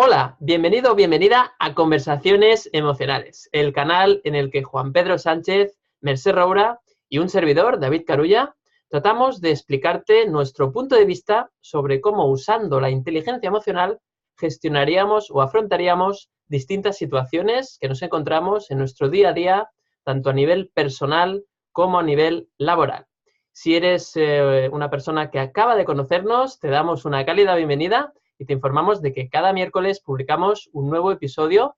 Hola, bienvenido o bienvenida a Conversaciones Emocionales, el canal en el que Juan Pedro Sánchez, Mercè Roura y un servidor, David Carulla, tratamos de explicarte nuestro punto de vista sobre cómo usando la inteligencia emocional gestionaríamos o afrontaríamos distintas situaciones que nos encontramos en nuestro día a día, tanto a nivel personal como a nivel laboral. Si eres una persona que acaba de conocernos, te damos una cálida bienvenida y te informamos de que cada miércoles publicamos un nuevo episodio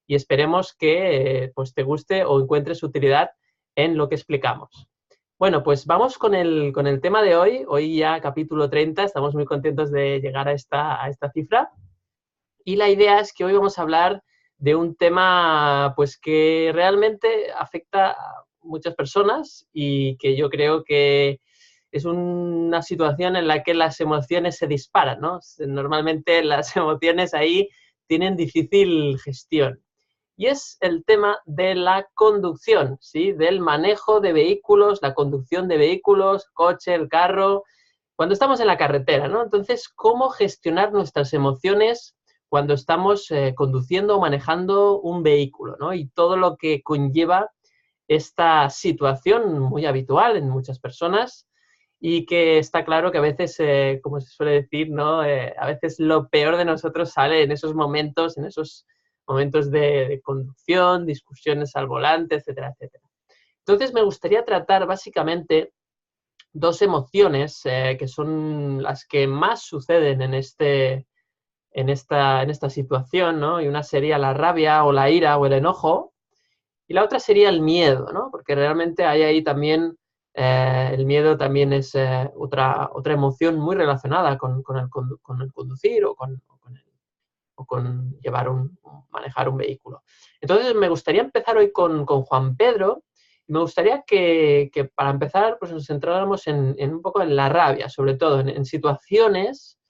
y esperemos que pues te guste o encuentres utilidad en lo que explicamos. Bueno, pues vamos con el tema de hoy. Hoy ya capítulo 30, estamos muy contentos de llegar a esta cifra. Y la idea es que hoy vamos a hablar de un tema pues que realmente afecta a muchas personas y que yo creo que es una situación en la que las emociones se disparan, ¿no? Normalmente las emociones ahí tienen difícil gestión. Y es el tema de la conducción, ¿sí? Del manejo de vehículos, la conducción de vehículos, coche, el carro, cuando estamos en la carretera, ¿no? Entonces, ¿cómo gestionar nuestras emociones cuando estamos conduciendo o manejando un vehículo, ¿no? Y todo lo que conlleva esta situación muy habitual en muchas personas y que está claro que a veces, como se suele decir, ¿no? A veces lo peor de nosotros sale en esos momentos de conducción, discusiones al volante, etcétera, etcétera. Entonces, me gustaría tratar básicamente dos emociones que son las que más suceden en esta situación, ¿no? Y una sería la rabia o la ira o el enojo, y la otra sería el miedo, ¿no? Porque realmente hay ahí también, el miedo también es otra emoción muy relacionada con el conducir o con manejar un vehículo. Entonces, me gustaría empezar hoy con Juan Pedro. Me gustaría que para empezar pues nos centráramos en un poco en la rabia, sobre todo en situaciones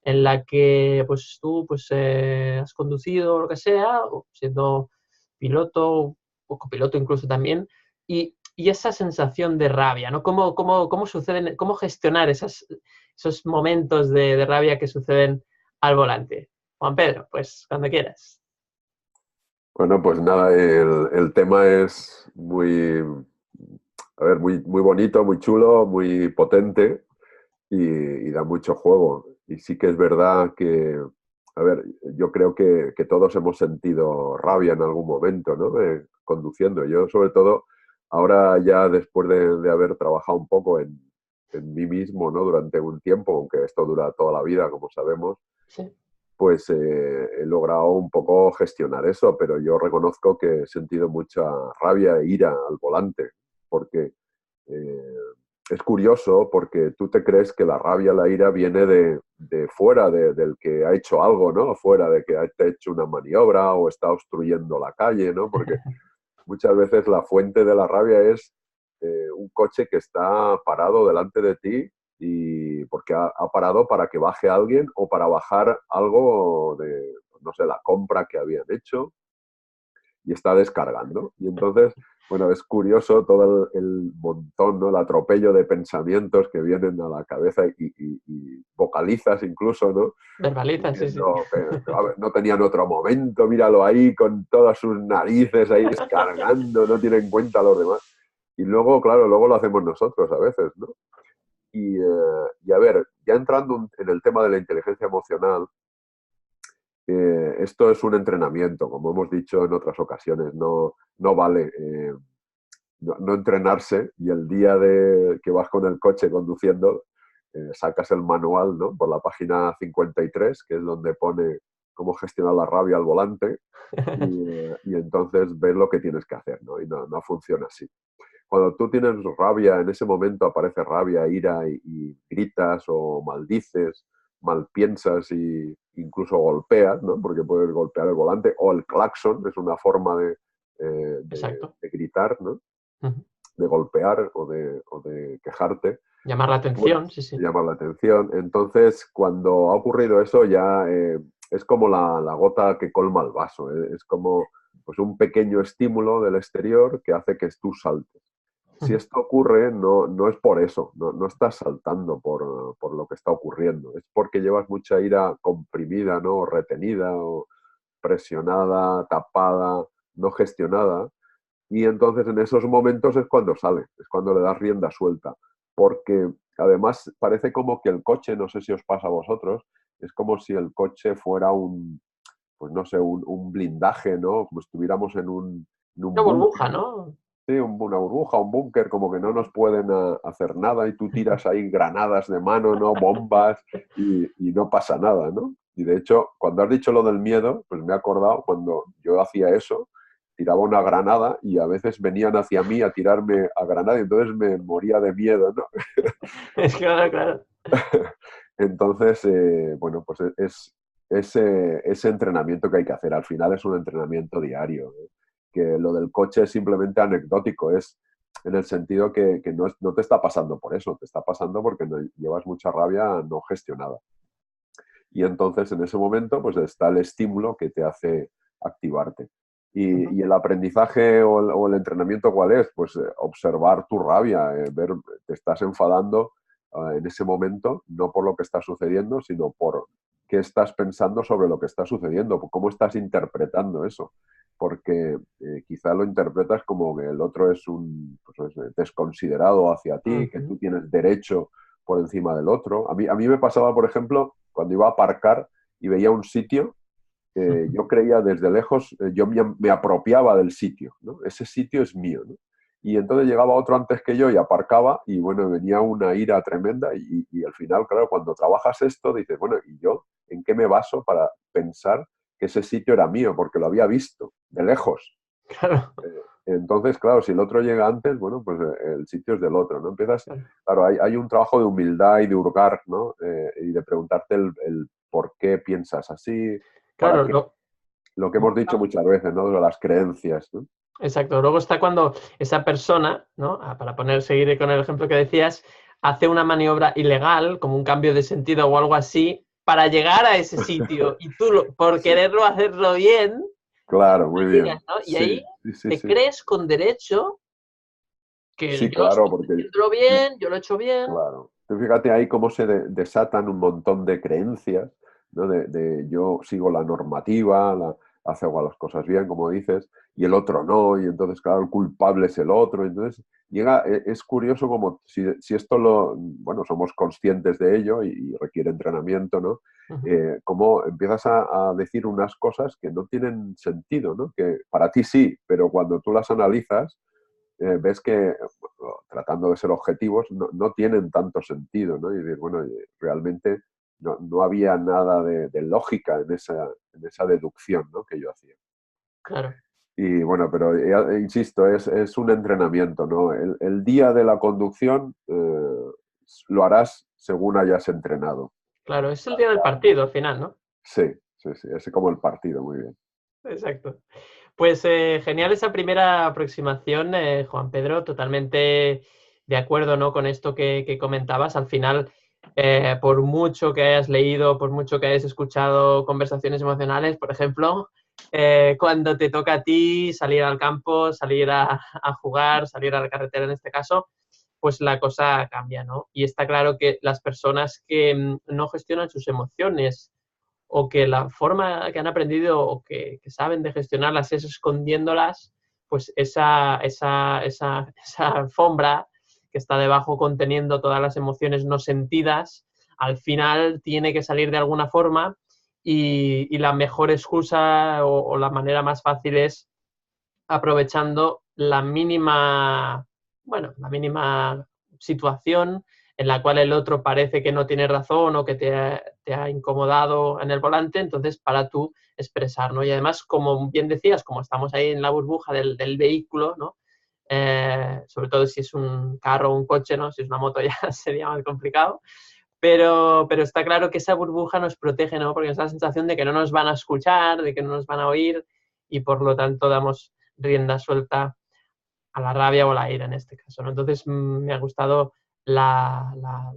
en la que pues tú pues, has conducido o lo que sea, o siendo piloto o copiloto incluso también, y esa sensación de rabia, ¿no? ¿Cómo suceden, cómo gestionar esos momentos de rabia que suceden al volante? Juan Pedro, pues cuando quieras. Bueno, pues nada, el tema es muy, a ver, muy bonito, muy chulo, muy potente y da mucho juego. Y sí que es verdad que, a ver, yo creo que todos hemos sentido rabia en algún momento, ¿no? Conduciendo. Yo, sobre todo, ahora ya después de haber trabajado un poco en mí mismo, ¿no? Durante un tiempo, aunque esto dura toda la vida, como sabemos, Sí. pues he logrado un poco gestionar eso, pero yo reconozco que he sentido mucha rabia e ira al volante, porque eh, es curioso, porque tú te crees que la rabia, la ira viene de fuera, del que ha hecho algo, ¿no? Fuera de que ha hecho una maniobra o está obstruyendo la calle, ¿no? Porque muchas veces la fuente de la rabia es un coche que está parado delante de ti y porque ha parado para que baje alguien o para bajar algo de, no sé, la compra que habían hecho y está descargando. Y entonces, bueno, es curioso todo el montón, ¿no? El atropello de pensamientos que vienen a la cabeza y vocalizas incluso, ¿no? Verbaliza, sí, sí. Diciendo, pero, a ver, no tenían otro momento, míralo ahí con todas sus narices ahí descargando, no tiene en cuenta a los demás. Y luego, claro, luego lo hacemos nosotros a veces, ¿no? Y a ver, ya entrando en el tema de la inteligencia emocional, esto es un entrenamiento, como hemos dicho en otras ocasiones, no vale no entrenarse y el día que vas con el coche conduciendo, sacas el manual, ¿no? Por la página 53, que es donde pone cómo gestionar la rabia al volante, y entonces ves lo que tienes que hacer, ¿no? Y no funciona así. Cuando tú tienes rabia, en ese momento aparece rabia, ira y gritas o maldices, malpiensas e incluso golpeas, ¿no? Porque puedes golpear el volante o el claxon, es una forma Exacto. de gritar, ¿no? Ujú. De golpear o de quejarte, Llamar la pues atención, sí, sí. llama la atención. Entonces, cuando ha ocurrido eso, ya es como la gota que colma el vaso. Es como pues, un pequeño estímulo del exterior que hace que tú saltes. si esto ocurre, no es por eso, no estás saltando por lo que está ocurriendo, es porque llevas mucha ira comprimida, ¿no? O retenida, o presionada, tapada, no gestionada. Y entonces en esos momentos es cuando sale, es cuando le das rienda suelta. Porque además parece como que el coche, no sé si os pasa a vosotros, es como si el coche fuera pues no sé, un blindaje, ¿no? Como si estuviéramos en Una un burbuja, búnker, ¿no? sí, una burbuja, un búnker, como que no nos pueden hacer nada y tú tiras ahí granadas de mano, ¿no? Bombas y no pasa nada, ¿no? Y de hecho, cuando has dicho lo del miedo, pues me he acordado cuando yo hacía eso, tiraba una granada y a veces venían hacia mí a tirarme a granada y entonces me moría de miedo, ¿no? Es claro, claro. Entonces, bueno, pues es ese entrenamiento que hay que hacer. Al final es un entrenamiento diario, ¿eh? Que lo del coche es simplemente anecdótico, es en el sentido que no te está pasando por eso, te está pasando porque llevas mucha rabia no gestionada. Y entonces en ese momento pues está el estímulo que te hace activarte. Y el aprendizaje o el entrenamiento, ¿cuál es? Pues observar tu rabia, ver, te estás enfadando en ese momento, no por lo que está sucediendo, sino por qué estás pensando sobre lo que está sucediendo, cómo estás interpretando eso. Porque quizá lo interpretas como que el otro es un pues, desconsiderado hacia ti, que tú tienes derecho por encima del otro. A mí me pasaba, por ejemplo, cuando iba a aparcar y veía un sitio, yo creía desde lejos, yo me apropiaba del sitio, ¿no? Ese sitio es mío, ¿no? Y entonces llegaba otro antes que yo y aparcaba y bueno, venía una ira tremenda y al final, claro, cuando trabajas esto, dices, bueno, ¿y yo en qué me baso para pensar que ese sitio era mío? Porque lo había visto de lejos. Claro, Entonces, claro, si el otro llega antes, bueno, pues el sitio es del otro, ¿no? Empiezas, claro. claro, hay un trabajo de humildad y de hurgar, ¿no? Y de preguntarte el por qué piensas así, para Claro, qué, lo que hemos dicho muchas veces, ¿no? De las creencias, ¿no? exacto. Luego está cuando esa persona, ¿no? Para seguir con el ejemplo que decías, hace una maniobra ilegal, como un cambio de sentido o algo así, para llegar a ese sitio. Y tú, por Sí, quererlo hacerlo bien, claro, muy llegas, bien. ¿no? Y Sí, ahí sí, sí, te sí. crees con derecho que Sí, yo claro, estoy porque, haciéndolo bien, yo lo he hecho bien. claro. Tú fíjate ahí cómo se desatan un montón de creencias, ¿no? Yo sigo la normativa, hago las cosas bien, como dices, y el otro no, y entonces, claro, el culpable es el otro. Entonces, es curioso como si esto bueno, somos conscientes de ello y requiere entrenamiento, ¿no? Ujú. Cómo empiezas a decir unas cosas que no tienen sentido, ¿no? Que para ti sí, pero cuando tú las analizas, ves que, tratando de ser objetivos, no tienen tanto sentido, ¿no? Y decir, bueno, realmente no había nada de lógica en esa deducción, ¿no? Que yo hacía. Claro, Y bueno, pero insisto, es un entrenamiento, ¿no? El día de la conducción lo harás según hayas entrenado. claro. Es el día del partido al final, ¿no? Sí, sí, sí, es como el partido, muy bien. Exacto. Pues genial esa primera aproximación, Juan Pedro, totalmente de acuerdo, ¿no? Con esto que comentabas. Al final, por mucho que hayas leído, por mucho que hayas escuchado conversaciones emocionales, por ejemplo, cuando te toca a ti salir al campo, salir a jugar, salir a la carretera en este caso, pues la cosa cambia, ¿no? Y está claro que las personas que no gestionan sus emociones, o que la forma que han aprendido o que saben de gestionarlas es escondiéndolas, pues esa alfombra que está debajo conteniendo todas las emociones no sentidas, al final tiene que salir de alguna forma y la mejor excusa o la manera más fácil es aprovechando la mínima situación en la cual el otro parece que no tiene razón o que te ha incomodado en el volante, entonces para tú expresar, ¿no? Y además, como bien decías, como estamos ahí en la burbuja del vehículo, ¿no? Sobre todo si es un carro o un coche, ¿no? Si es una moto ya sería más complicado, pero está claro que esa burbuja nos protege, ¿no? Porque nos da la sensación de que no nos van a escuchar, de que no nos van a oír y por lo tanto damos rienda suelta a la rabia o la ira en este caso, ¿no? Entonces me ha gustado la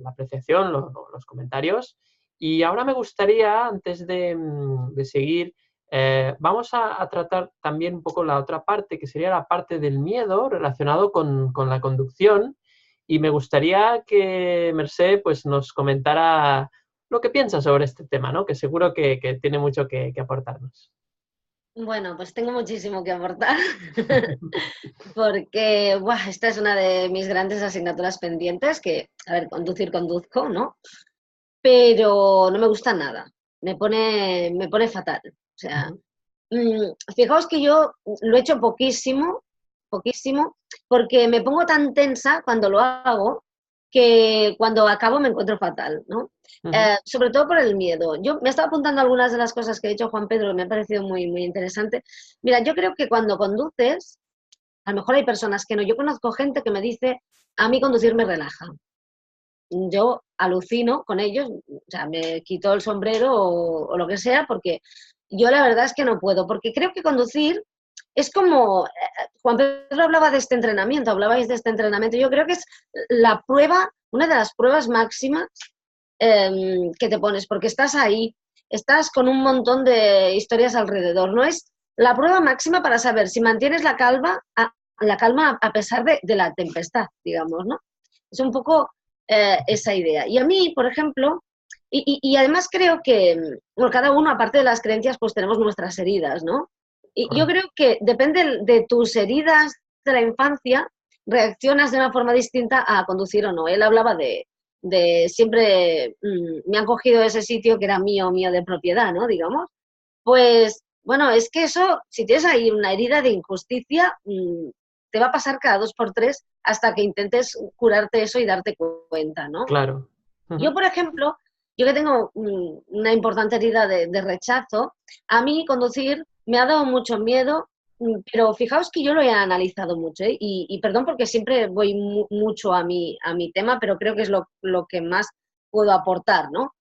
apreciación, los comentarios y ahora me gustaría, antes de seguir, Vamos a tratar también un poco la otra parte, que sería la parte del miedo relacionado con la conducción. Y me gustaría que Mercè pues, nos comentara lo que piensa sobre este tema, ¿no? Que seguro que tiene mucho que aportarnos. Bueno, pues tengo muchísimo que aportar porque esta es una de mis grandes asignaturas pendientes, que, a ver, conducir conduzco, ¿no? Pero no me gusta nada, me pone fatal. O sea, fijaos que yo lo he hecho poquísimo, poquísimo, porque me pongo tan tensa cuando lo hago que cuando acabo me encuentro fatal, ¿no? Sobre todo por el miedo. Yo me estaba apuntando algunas de las cosas que ha dicho Juan Pedro, que me ha parecido muy, muy interesante. Mira, yo creo que cuando conduces, a lo mejor hay personas que no. Yo conozco gente que me dice, a mí conducir me relaja. Yo alucino con ellos, o sea, me quito el sombrero o lo que sea, porque yo la verdad es que no puedo, porque creo que conducir es como, Juan Pedro hablaba de este entrenamiento, hablabais de este entrenamiento, yo creo que es la prueba, una de las pruebas máximas que te pones, porque estás ahí, estás con un montón de historias alrededor, no es la prueba máxima para saber si mantienes la calma a pesar de la tempestad, digamos, ¿no? Es un poco esa idea. Y a mí, por ejemplo, y además creo que, bueno, cada uno, aparte de las creencias, pues tenemos nuestras heridas, ¿no? Y yo creo que depende de tus heridas de la infancia, reaccionas de una forma distinta a conducir o no. Él hablaba de siempre, me han cogido ese sitio que era mío de propiedad, ¿no? Digamos. Pues, bueno, es que eso, si tienes ahí una herida de injusticia, te va a pasar cada 2 por 3 hasta que intentes curarte eso y darte cuenta, ¿no? Claro. Yo, por ejemplo, yo que tengo una importante herida de rechazo, a mí conducir me ha dado mucho miedo, pero fijaos que yo lo he analizado mucho, ¿eh? Y perdón porque siempre voy mucho a mi tema, pero creo que es lo que más puedo aportar, ¿no?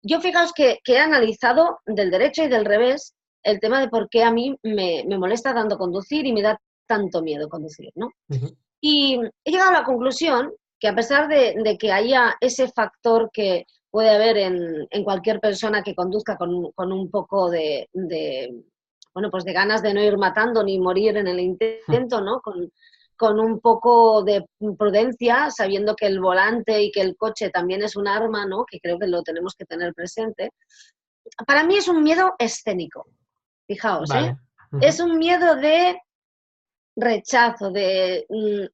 Yo fijaos que he analizado del derecho y del revés el tema de por qué a mí me molesta tanto conducir y me da tanto miedo conducir, ¿no? Y he llegado a la conclusión que a pesar de que haya ese factor que puede haber en cualquier persona que conduzca con un poco bueno, pues de ganas de no ir matando ni morir en el intento, ¿no? Con un poco de prudencia, sabiendo que el volante y que el coche también es un arma, ¿no? Que creo que lo tenemos que tener presente. Para mí es un miedo escénico, fijaos, Vale. ¿eh? Es un miedo de rechazo, de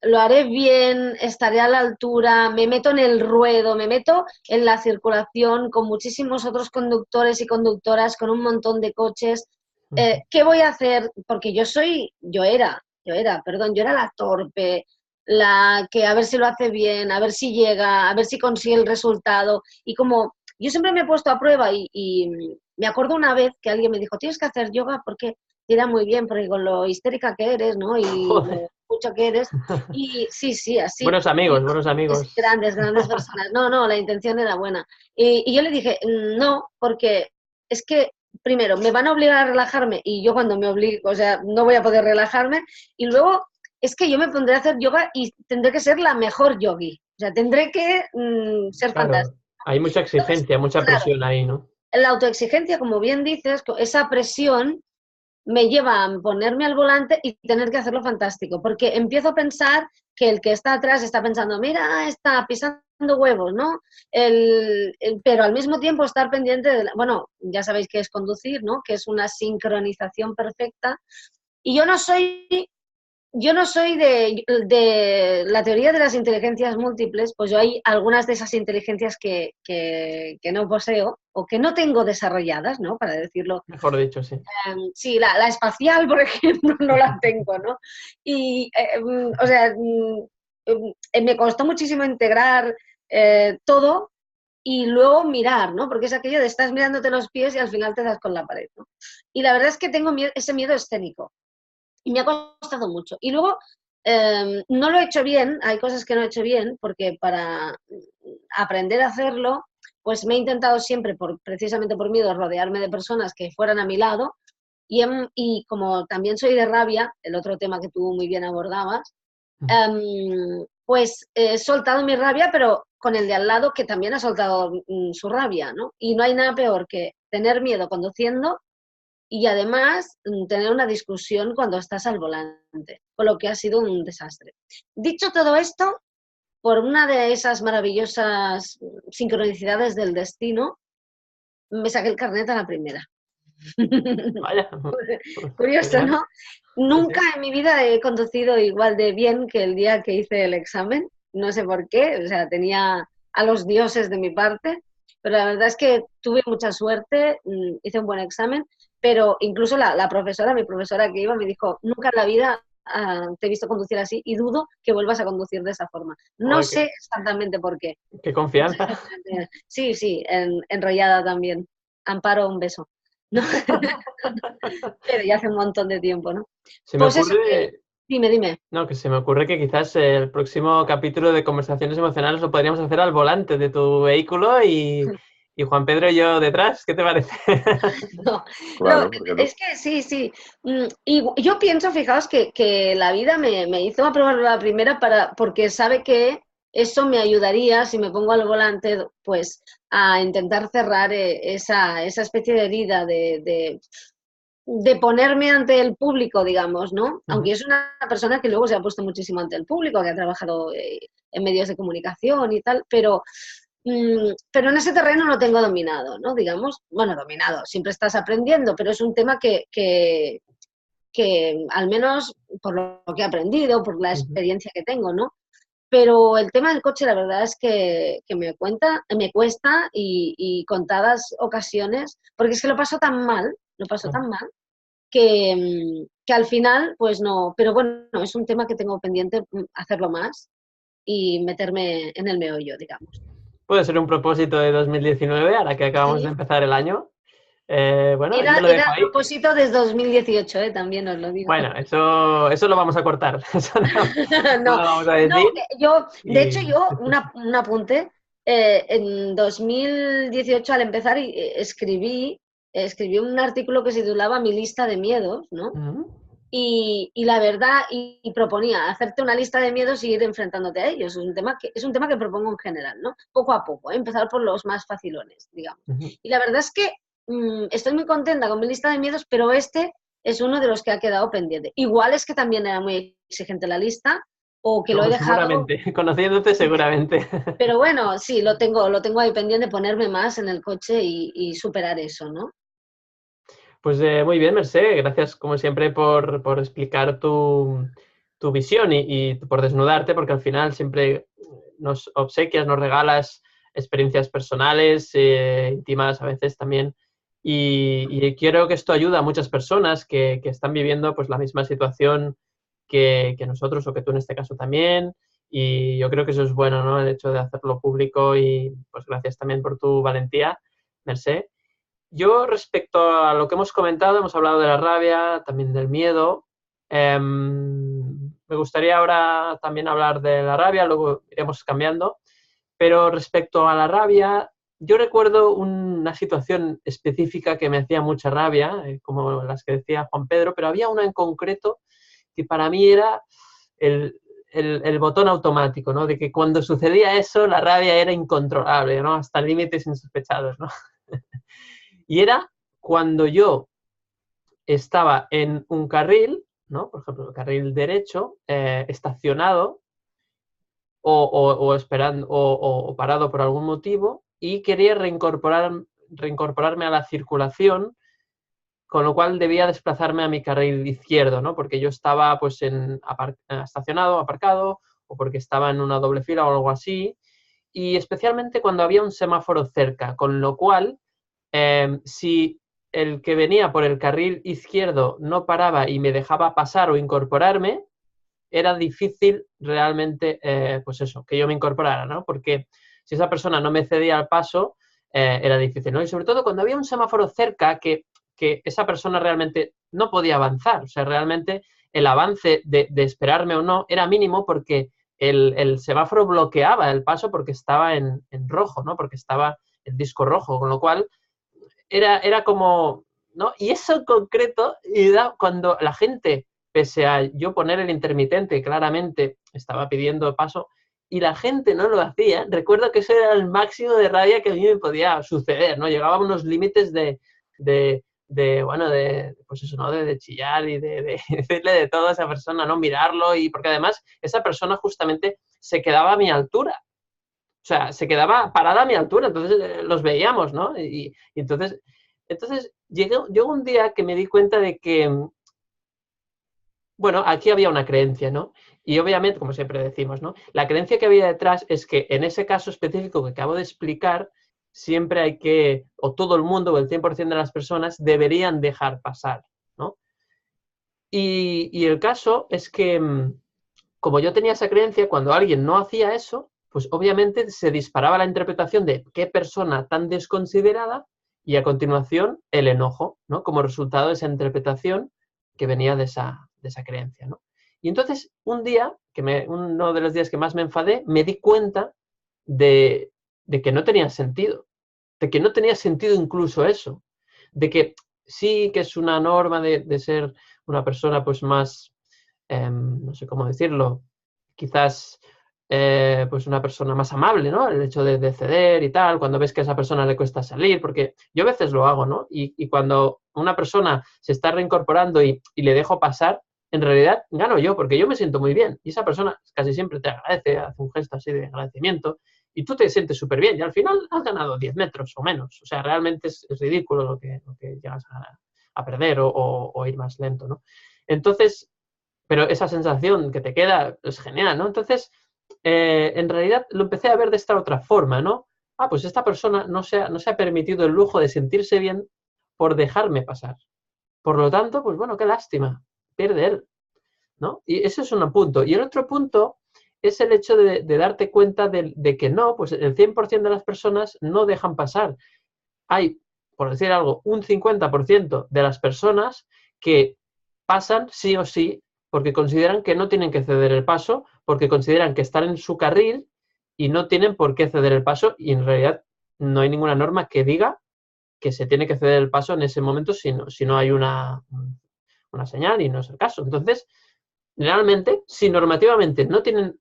lo haré bien, estaré a la altura, me meto en el ruedo, me meto en la circulación con muchísimos otros conductores y conductoras, con un montón de coches. ¿Qué voy a hacer? Porque yo era la torpe, la que a ver si lo hace bien, a ver si llega, a ver si consigue el resultado. Y como yo siempre me he puesto a prueba y me acuerdo una vez que alguien me dijo, tienes que hacer yoga porque te irá muy bien, porque con lo histérica que eres, ¿no? Y Joder. lo mucho que eres. Y sí, así. Buenos amigos, buenos amigos. Grandes personas. No, la intención era buena. Y yo le dije, no, porque es que primero, me van a obligar a relajarme y yo cuando me obligo, o sea, no voy a poder relajarme. Y luego es que yo me pondré a hacer yoga y tendré que ser la mejor yogi. O sea, tendré que ser Claro, fantástica. hay mucha exigencia, mucha Claro, presión ahí, ¿no? la autoexigencia, como bien dices, esa presión me lleva a ponerme al volante y tener que hacerlo fantástico, porque empiezo a pensar que el que está atrás está pensando, mira, está pisando huevos, ¿no? Pero al mismo tiempo estar pendiente bueno, ya sabéis que es conducir, ¿no? Que es una sincronización perfecta. Y yo no soy de la teoría de las inteligencias múltiples, pues yo hay algunas de esas inteligencias que no poseo o que no tengo desarrolladas, ¿no? Para decirlo. Mejor dicho, sí. Sí, la espacial, por ejemplo, no la tengo, ¿no? Y, o sea, me costó muchísimo integrar todo y luego mirar, ¿no? Porque es aquello de estás mirándote los pies y al final te das con la pared, ¿no? Y la verdad es que tengo ese miedo escénico y me ha costado mucho. Y luego no lo he hecho bien, hay cosas que no he hecho bien, porque para aprender a hacerlo, pues me he intentado siempre, precisamente por miedo, rodearme de personas que fueran a mi lado. Y como también soy de rabia, el otro tema que tú muy bien abordabas, pues he soltado mi rabia, pero con el de al lado que también ha soltado su rabia, ¿no? Y no hay nada peor que tener miedo conduciendo y además tener una discusión cuando estás al volante, con lo que ha sido un desastre. Dicho todo esto, por una de esas maravillosas sincronicidades del destino, me saqué el carnet a la primera. Vaya. Curioso, Genial. ¿no? Nunca en mi vida he conducido igual de bien que el día que hice el examen. No sé por qué, o sea, tenía a los dioses de mi parte, pero la verdad es que tuve mucha suerte, hice un buen examen, pero incluso la profesora, mi profesora que iba, me dijo, nunca en la vida te he visto conducir así y dudo que vuelvas a conducir de esa forma. No Joder, sé exactamente por qué. qué confianza. Sí, sí, enrollada también. Amparo, un beso. ¿No? Pero ya hace un montón de tiempo, ¿no? Se me Pues eso, ocurre, dime. no, que se me ocurre que quizás el próximo capítulo de Conversaciones Emocionales lo podríamos hacer al volante de tu vehículo y Juan Pedro y yo detrás. ¿Qué te parece? No, Claro, ¿por qué no? es que sí. Y yo pienso, fijaos, que la vida me hizo aprobar la primera porque sabe que eso me ayudaría, si me pongo al volante, pues a intentar cerrar esa especie de herida de ponerme ante el público, digamos, ¿no? Aunque es una persona que luego se ha puesto muchísimo ante el público, que ha trabajado en medios de comunicación y tal, pero en ese terreno lo tengo dominado, ¿no? Digamos, bueno, dominado, siempre estás aprendiendo, pero es un tema que al menos por lo que he aprendido, por la experiencia que tengo, ¿no? Pero el tema del coche, la verdad es que me cuesta y contadas ocasiones, porque es que lo paso tan mal, que al final, pues no, pero bueno, es un tema que tengo pendiente hacerlo más y meterme en el meollo, digamos. Puede ser un propósito de 2019, ahora que acabamos de Sí. empezar el año. Bueno, yo lo Era dejo el ahí. propósito desde 2018, también os lo digo. Bueno, eso lo vamos a cortar. Eso no No, lo vamos a decir. de hecho, Y... un apunte, en 2018 al empezar escribí un artículo que se titulaba Mi lista de miedos, ¿no? Y la verdad, y proponía hacerte una lista de miedos y ir enfrentándote a ellos. Es un tema que propongo en general, ¿no? Poco a poco, empezar por los más facilones, digamos. Y la verdad es que estoy muy contenta con mi lista de miedos, pero este es uno de los que ha quedado pendiente. Igual es que también era muy exigente la lista o que lo he No, dejado, seguramente, conociéndote seguramente. pero bueno, sí, lo tengo ahí pendiente, ponerme más en el coche y superar eso, ¿no? Pues muy bien, Mercé, gracias como siempre por explicar tu visión y por desnudarte, porque al final siempre nos obsequias, nos regalas experiencias personales, íntimas a veces también, y quiero que esto ayude a muchas personas que están viviendo pues la misma situación que nosotros o que tú en este caso también, y yo creo que eso es bueno, ¿no? El hecho de hacerlo público y pues gracias también por tu valentía, Mercé. Yo respecto a lo que hemos comentado, hemos hablado de la rabia, también del miedo. Me gustaría ahora también hablar de la rabia, luego iremos cambiando. Pero respecto a la rabia, yo recuerdo una situación específica que me hacía mucha rabia, como las que decía Juan Pedro, pero había una en concreto que para mí era el botón automático, ¿no? De que cuando sucedía eso, la rabia era incontrolable, ¿no? Hasta límites insospechados, ¿no? Y era cuando yo estaba en un carril, ¿no? Por ejemplo, el carril derecho, estacionado o esperando o parado por algún motivo y quería reincorporarme a la circulación, con lo cual debía desplazarme a mi carril izquierdo, ¿no? Porque yo estaba pues estacionado, aparcado, o porque estaba en una doble fila o algo así, y especialmente cuando había un semáforo cerca, con lo cual si el que venía por el carril izquierdo no paraba y me dejaba pasar o incorporarme, era difícil realmente, pues eso, que yo me incorporara, ¿no? Porque si esa persona no me cedía el paso, era difícil, ¿no? Y sobre todo cuando había un semáforo cerca que esa persona realmente no podía avanzar, o sea, realmente el avance de esperarme o no era mínimo porque el semáforo bloqueaba el paso porque estaba en rojo, ¿no? Porque estaba el disco rojo, con lo cual era como, ¿no? Y eso en concreto, cuando la gente, pese a yo poner el intermitente, claramente estaba pidiendo paso, y la gente no lo hacía, recuerdo que eso era el máximo de rabia que a mí me podía suceder, ¿no? Llegaba a unos límites de bueno, pues eso, ¿no? De chillar y de decirle de todo a esa persona, ¿no? Mirarlo, y porque además esa persona justamente se quedaba a mi altura. O sea, se quedaba parada a mi altura, entonces los veíamos, ¿no? Y entonces llegó un día que me di cuenta de que, bueno, aquí había una creencia, ¿no? Y obviamente, como siempre decimos, ¿no? La creencia que había detrás es que en ese caso específico que acabo de explicar, siempre hay que, o todo el mundo, o el 100% de las personas, deberían dejar pasar, ¿no? Y el caso es que, como yo tenía esa creencia, cuando alguien no hacía eso, pues obviamente se disparaba la interpretación de qué persona tan desconsiderada, y a continuación el enojo, ¿no? Como resultado de esa interpretación que venía de esa creencia, ¿no? Y entonces un día, uno de los días que más me enfadé, me di cuenta de que no tenía sentido, de que no tenía sentido incluso eso, de que sí que es una norma de ser una persona pues más, no sé cómo decirlo, quizás pues una persona más amable, ¿no? El hecho de ceder y tal, cuando ves que a esa persona le cuesta salir, porque yo a veces lo hago, ¿no? Y cuando una persona se está reincorporando y le dejo pasar, en realidad gano yo, porque yo me siento muy bien. Y esa persona casi siempre te agradece, hace un gesto así de agradecimiento, y tú te sientes súper bien. Y al final has ganado 10 metros o menos. O sea, realmente es ridículo lo que llegas a perder o ir más lento, ¿no? Entonces, pero esa sensación que te queda es genial, ¿no? Entonces, en realidad lo empecé a ver de esta otra forma, ¿no? Pues esta persona no se ha permitido el lujo de sentirse bien por dejarme pasar. Por lo tanto, pues bueno, qué lástima, pierde él, ¿no? Y ese es un punto. Y el otro punto es el hecho de darte cuenta de que no, pues el 100% de las personas no dejan pasar. Hay, por decir algo, un 50% de las personas que pasan sí o sí porque consideran que no tienen que ceder el paso, porque consideran que están en su carril y no tienen por qué ceder el paso, y en realidad no hay ninguna norma que diga que se tiene que ceder el paso en ese momento si no hay una señal, y no es el caso. Entonces, realmente, si normativamente no tienen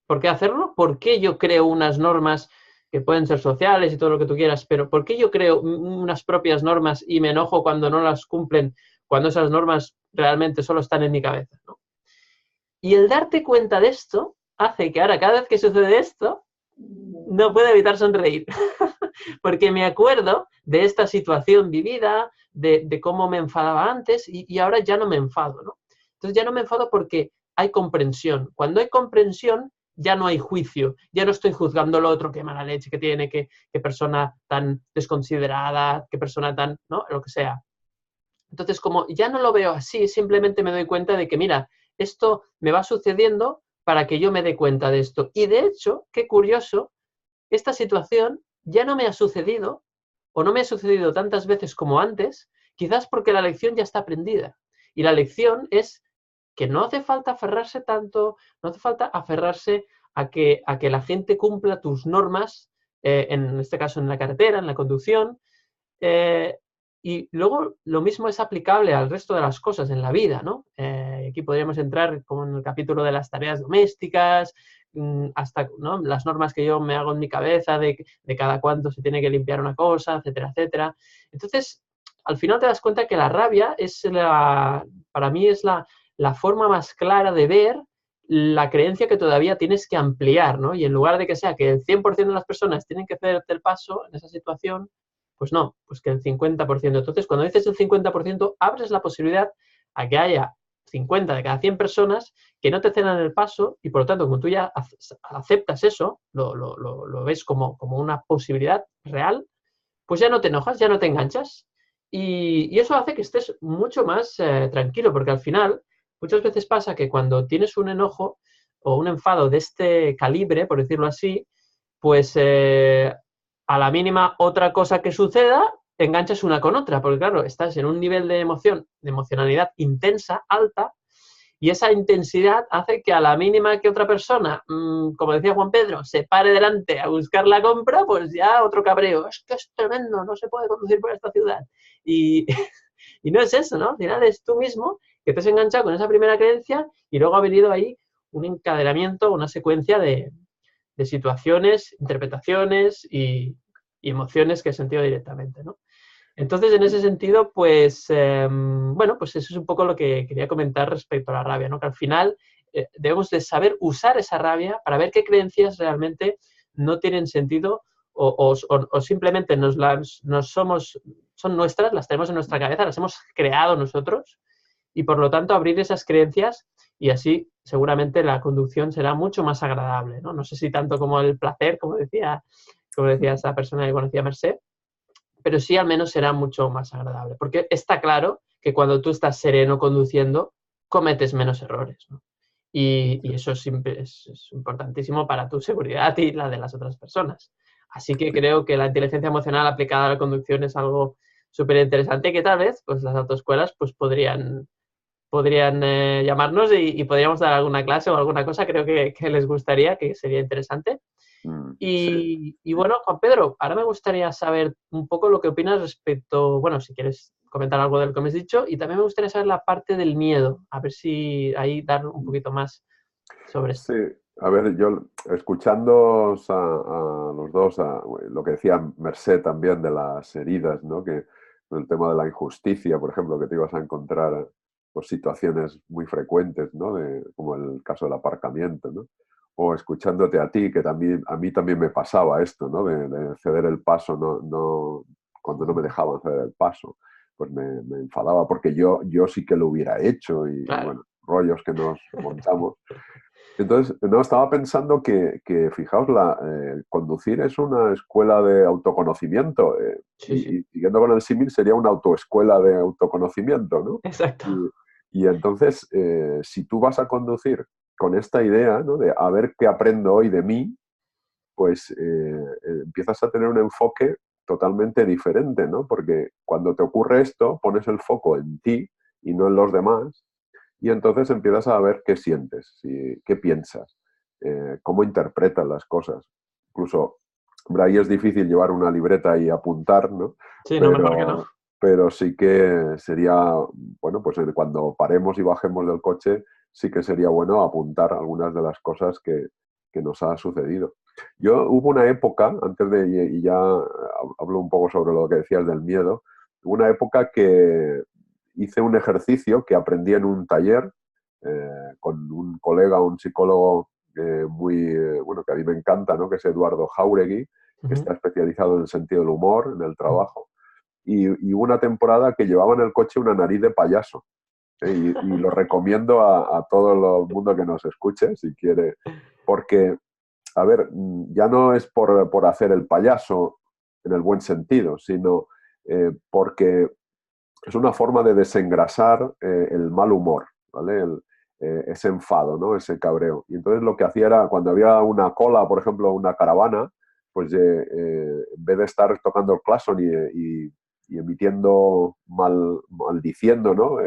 por qué hacerlo, ¿por qué yo creo unas normas que pueden ser sociales y todo lo que tú quieras, pero por qué yo creo unas propias normas y me enojo cuando no las cumplen, cuando esas normas realmente solo están en mi cabeza, ¿no? Y el darte cuenta de esto hace que ahora, cada vez que sucede esto, no puedo evitar sonreír. Porque me acuerdo de esta situación vivida, de cómo me enfadaba antes, y ahora ya no me enfado, ¿no? Entonces ya no me enfado porque hay comprensión. Cuando hay comprensión, ya no hay juicio. Ya no estoy juzgando lo otro, qué mala leche que tiene, qué persona tan desconsiderada, qué persona tan, ¿no? Lo que sea. Entonces, como ya no lo veo así, simplemente me doy cuenta de que, mira, esto me va sucediendo para que yo me dé cuenta de esto. Y de hecho, qué curioso, esta situación ya no me ha sucedido, o no me ha sucedido tantas veces como antes, quizás porque la lección ya está aprendida. Y la lección es que no hace falta aferrarse tanto, no hace falta aferrarse a que la gente cumpla tus normas, en este caso en la carretera, en la conducción. Y luego lo mismo es aplicable al resto de las cosas en la vida, ¿no? Aquí podríamos entrar como en el capítulo de las tareas domésticas, hasta, ¿no?, las normas que yo me hago en mi cabeza de cada cuánto se tiene que limpiar una cosa, etcétera, etcétera. Entonces, al final te das cuenta que la rabia para mí es la forma más clara de ver la creencia que todavía tienes que ampliar, ¿no? Y en lugar de que sea que el 100% de las personas tienen que cederte el paso en esa situación, pues no, pues que el 50%. Entonces, cuando dices el 50%, abres la posibilidad a que haya 50 de cada 100 personas que no te cedan el paso, y por lo tanto, como tú ya aceptas eso, lo ves como una posibilidad real, pues ya no te enojas, ya no te enganchas. Y eso hace que estés mucho más tranquilo, porque al final muchas veces pasa que cuando tienes un enojo o un enfado de este calibre, por decirlo así, pues a la mínima otra cosa que suceda, enganchas una con otra, porque claro, estás en un nivel de emoción, de emocionalidad intensa, alta, y esa intensidad hace que a la mínima que otra persona, como decía Juan Pedro, se pare delante a buscar la compra, pues ya otro cabreo. Es que es tremendo, no se puede conducir por esta ciudad. Y, y no es eso, ¿no? Al final es tú mismo que te has enganchado con esa primera creencia, y luego ha venido ahí un encadenamiento, una secuencia de situaciones, interpretaciones y emociones que he sentido directamente, ¿no? Entonces, en ese sentido, pues, bueno, pues eso es un poco lo que quería comentar respecto a la rabia, ¿no? Que al final debemos de saber usar esa rabia para ver qué creencias realmente no tienen sentido o simplemente son nuestras, las tenemos en nuestra cabeza, las hemos creado nosotros y por lo tanto abrir esas creencias y así seguramente la conducción será mucho más agradable, ¿no? No sé si tanto como el placer, como decía esa persona que conocía Merced, pero sí al menos será mucho más agradable. Porque está claro que cuando tú estás sereno conduciendo, cometes menos errores, ¿no? Y eso es importantísimo para tu seguridad y la de las otras personas. Así que creo que la inteligencia emocional aplicada a la conducción es algo súper interesante que tal vez pues, las autoescuelas pues, podrían llamarnos y podríamos dar alguna clase o alguna cosa, creo que les gustaría, que sería interesante. Sí. Y bueno, Juan Pedro, ahora me gustaría saber un poco lo que opinas respecto, bueno, si quieres comentar algo de lo que me has dicho, y también me gustaría saber la parte del miedo, a ver si ahí dar un poquito más sobre esto. Sí, a ver, yo escuchando a los dos, lo que decía Merced también de las heridas, ¿no? Que el tema de la injusticia, por ejemplo, que te ibas a encontrar pues, situaciones muy frecuentes, ¿no? Como el caso del aparcamiento, ¿no? O escuchándote a ti, que también, a mí también me pasaba esto, ¿no? De ceder el paso, cuando no me dejaban ceder el paso, pues me enfadaba porque yo sí que lo hubiera hecho y Claro, bueno, rollos que nos montamos. Entonces, no, estaba pensando que fijaos, conducir es una escuela de autoconocimiento sí, sí, y siguiendo con el símil sería una autoescuela de autoconocimiento, ¿no? exacto. Y entonces, si tú vas a conducir con esta idea, ¿no? De a ver qué aprendo hoy de mí, pues empiezas a tener un enfoque totalmente diferente, ¿no? Porque cuando te ocurre esto, pones el foco en ti y no en los demás y entonces empiezas a ver qué sientes, qué piensas, cómo interpretas las cosas. Incluso, hombre, ahí es difícil llevar una libreta y apuntar, ¿no? Sí, no, mejor que no. Pero sí que sería, bueno, pues cuando paremos y bajemos del coche, sí que sería bueno apuntar algunas de las cosas que nos ha sucedido. Hubo una época, y ya hablo un poco sobre lo que decías del miedo, hubo una época que hice un ejercicio que aprendí en un taller con un colega, un psicólogo bueno, que a mí me encanta, ¿no? Que es Eduardo Jauregui, que está especializado en el sentido del humor, en el trabajo. Y hubo una temporada que llevaba en el coche una nariz de payaso. Y lo recomiendo a todo el mundo que nos escuche, si quiere, porque, a ver, ya no es por hacer el payaso en el buen sentido, sino porque es una forma de desengrasar el mal humor, ¿vale? Ese enfado, ¿no? Ese cabreo. Y entonces lo que hacía era, cuando había una cola, por ejemplo, una caravana, pues en vez de estar tocando el claxon y emitiendo maldiciendo, ¿no?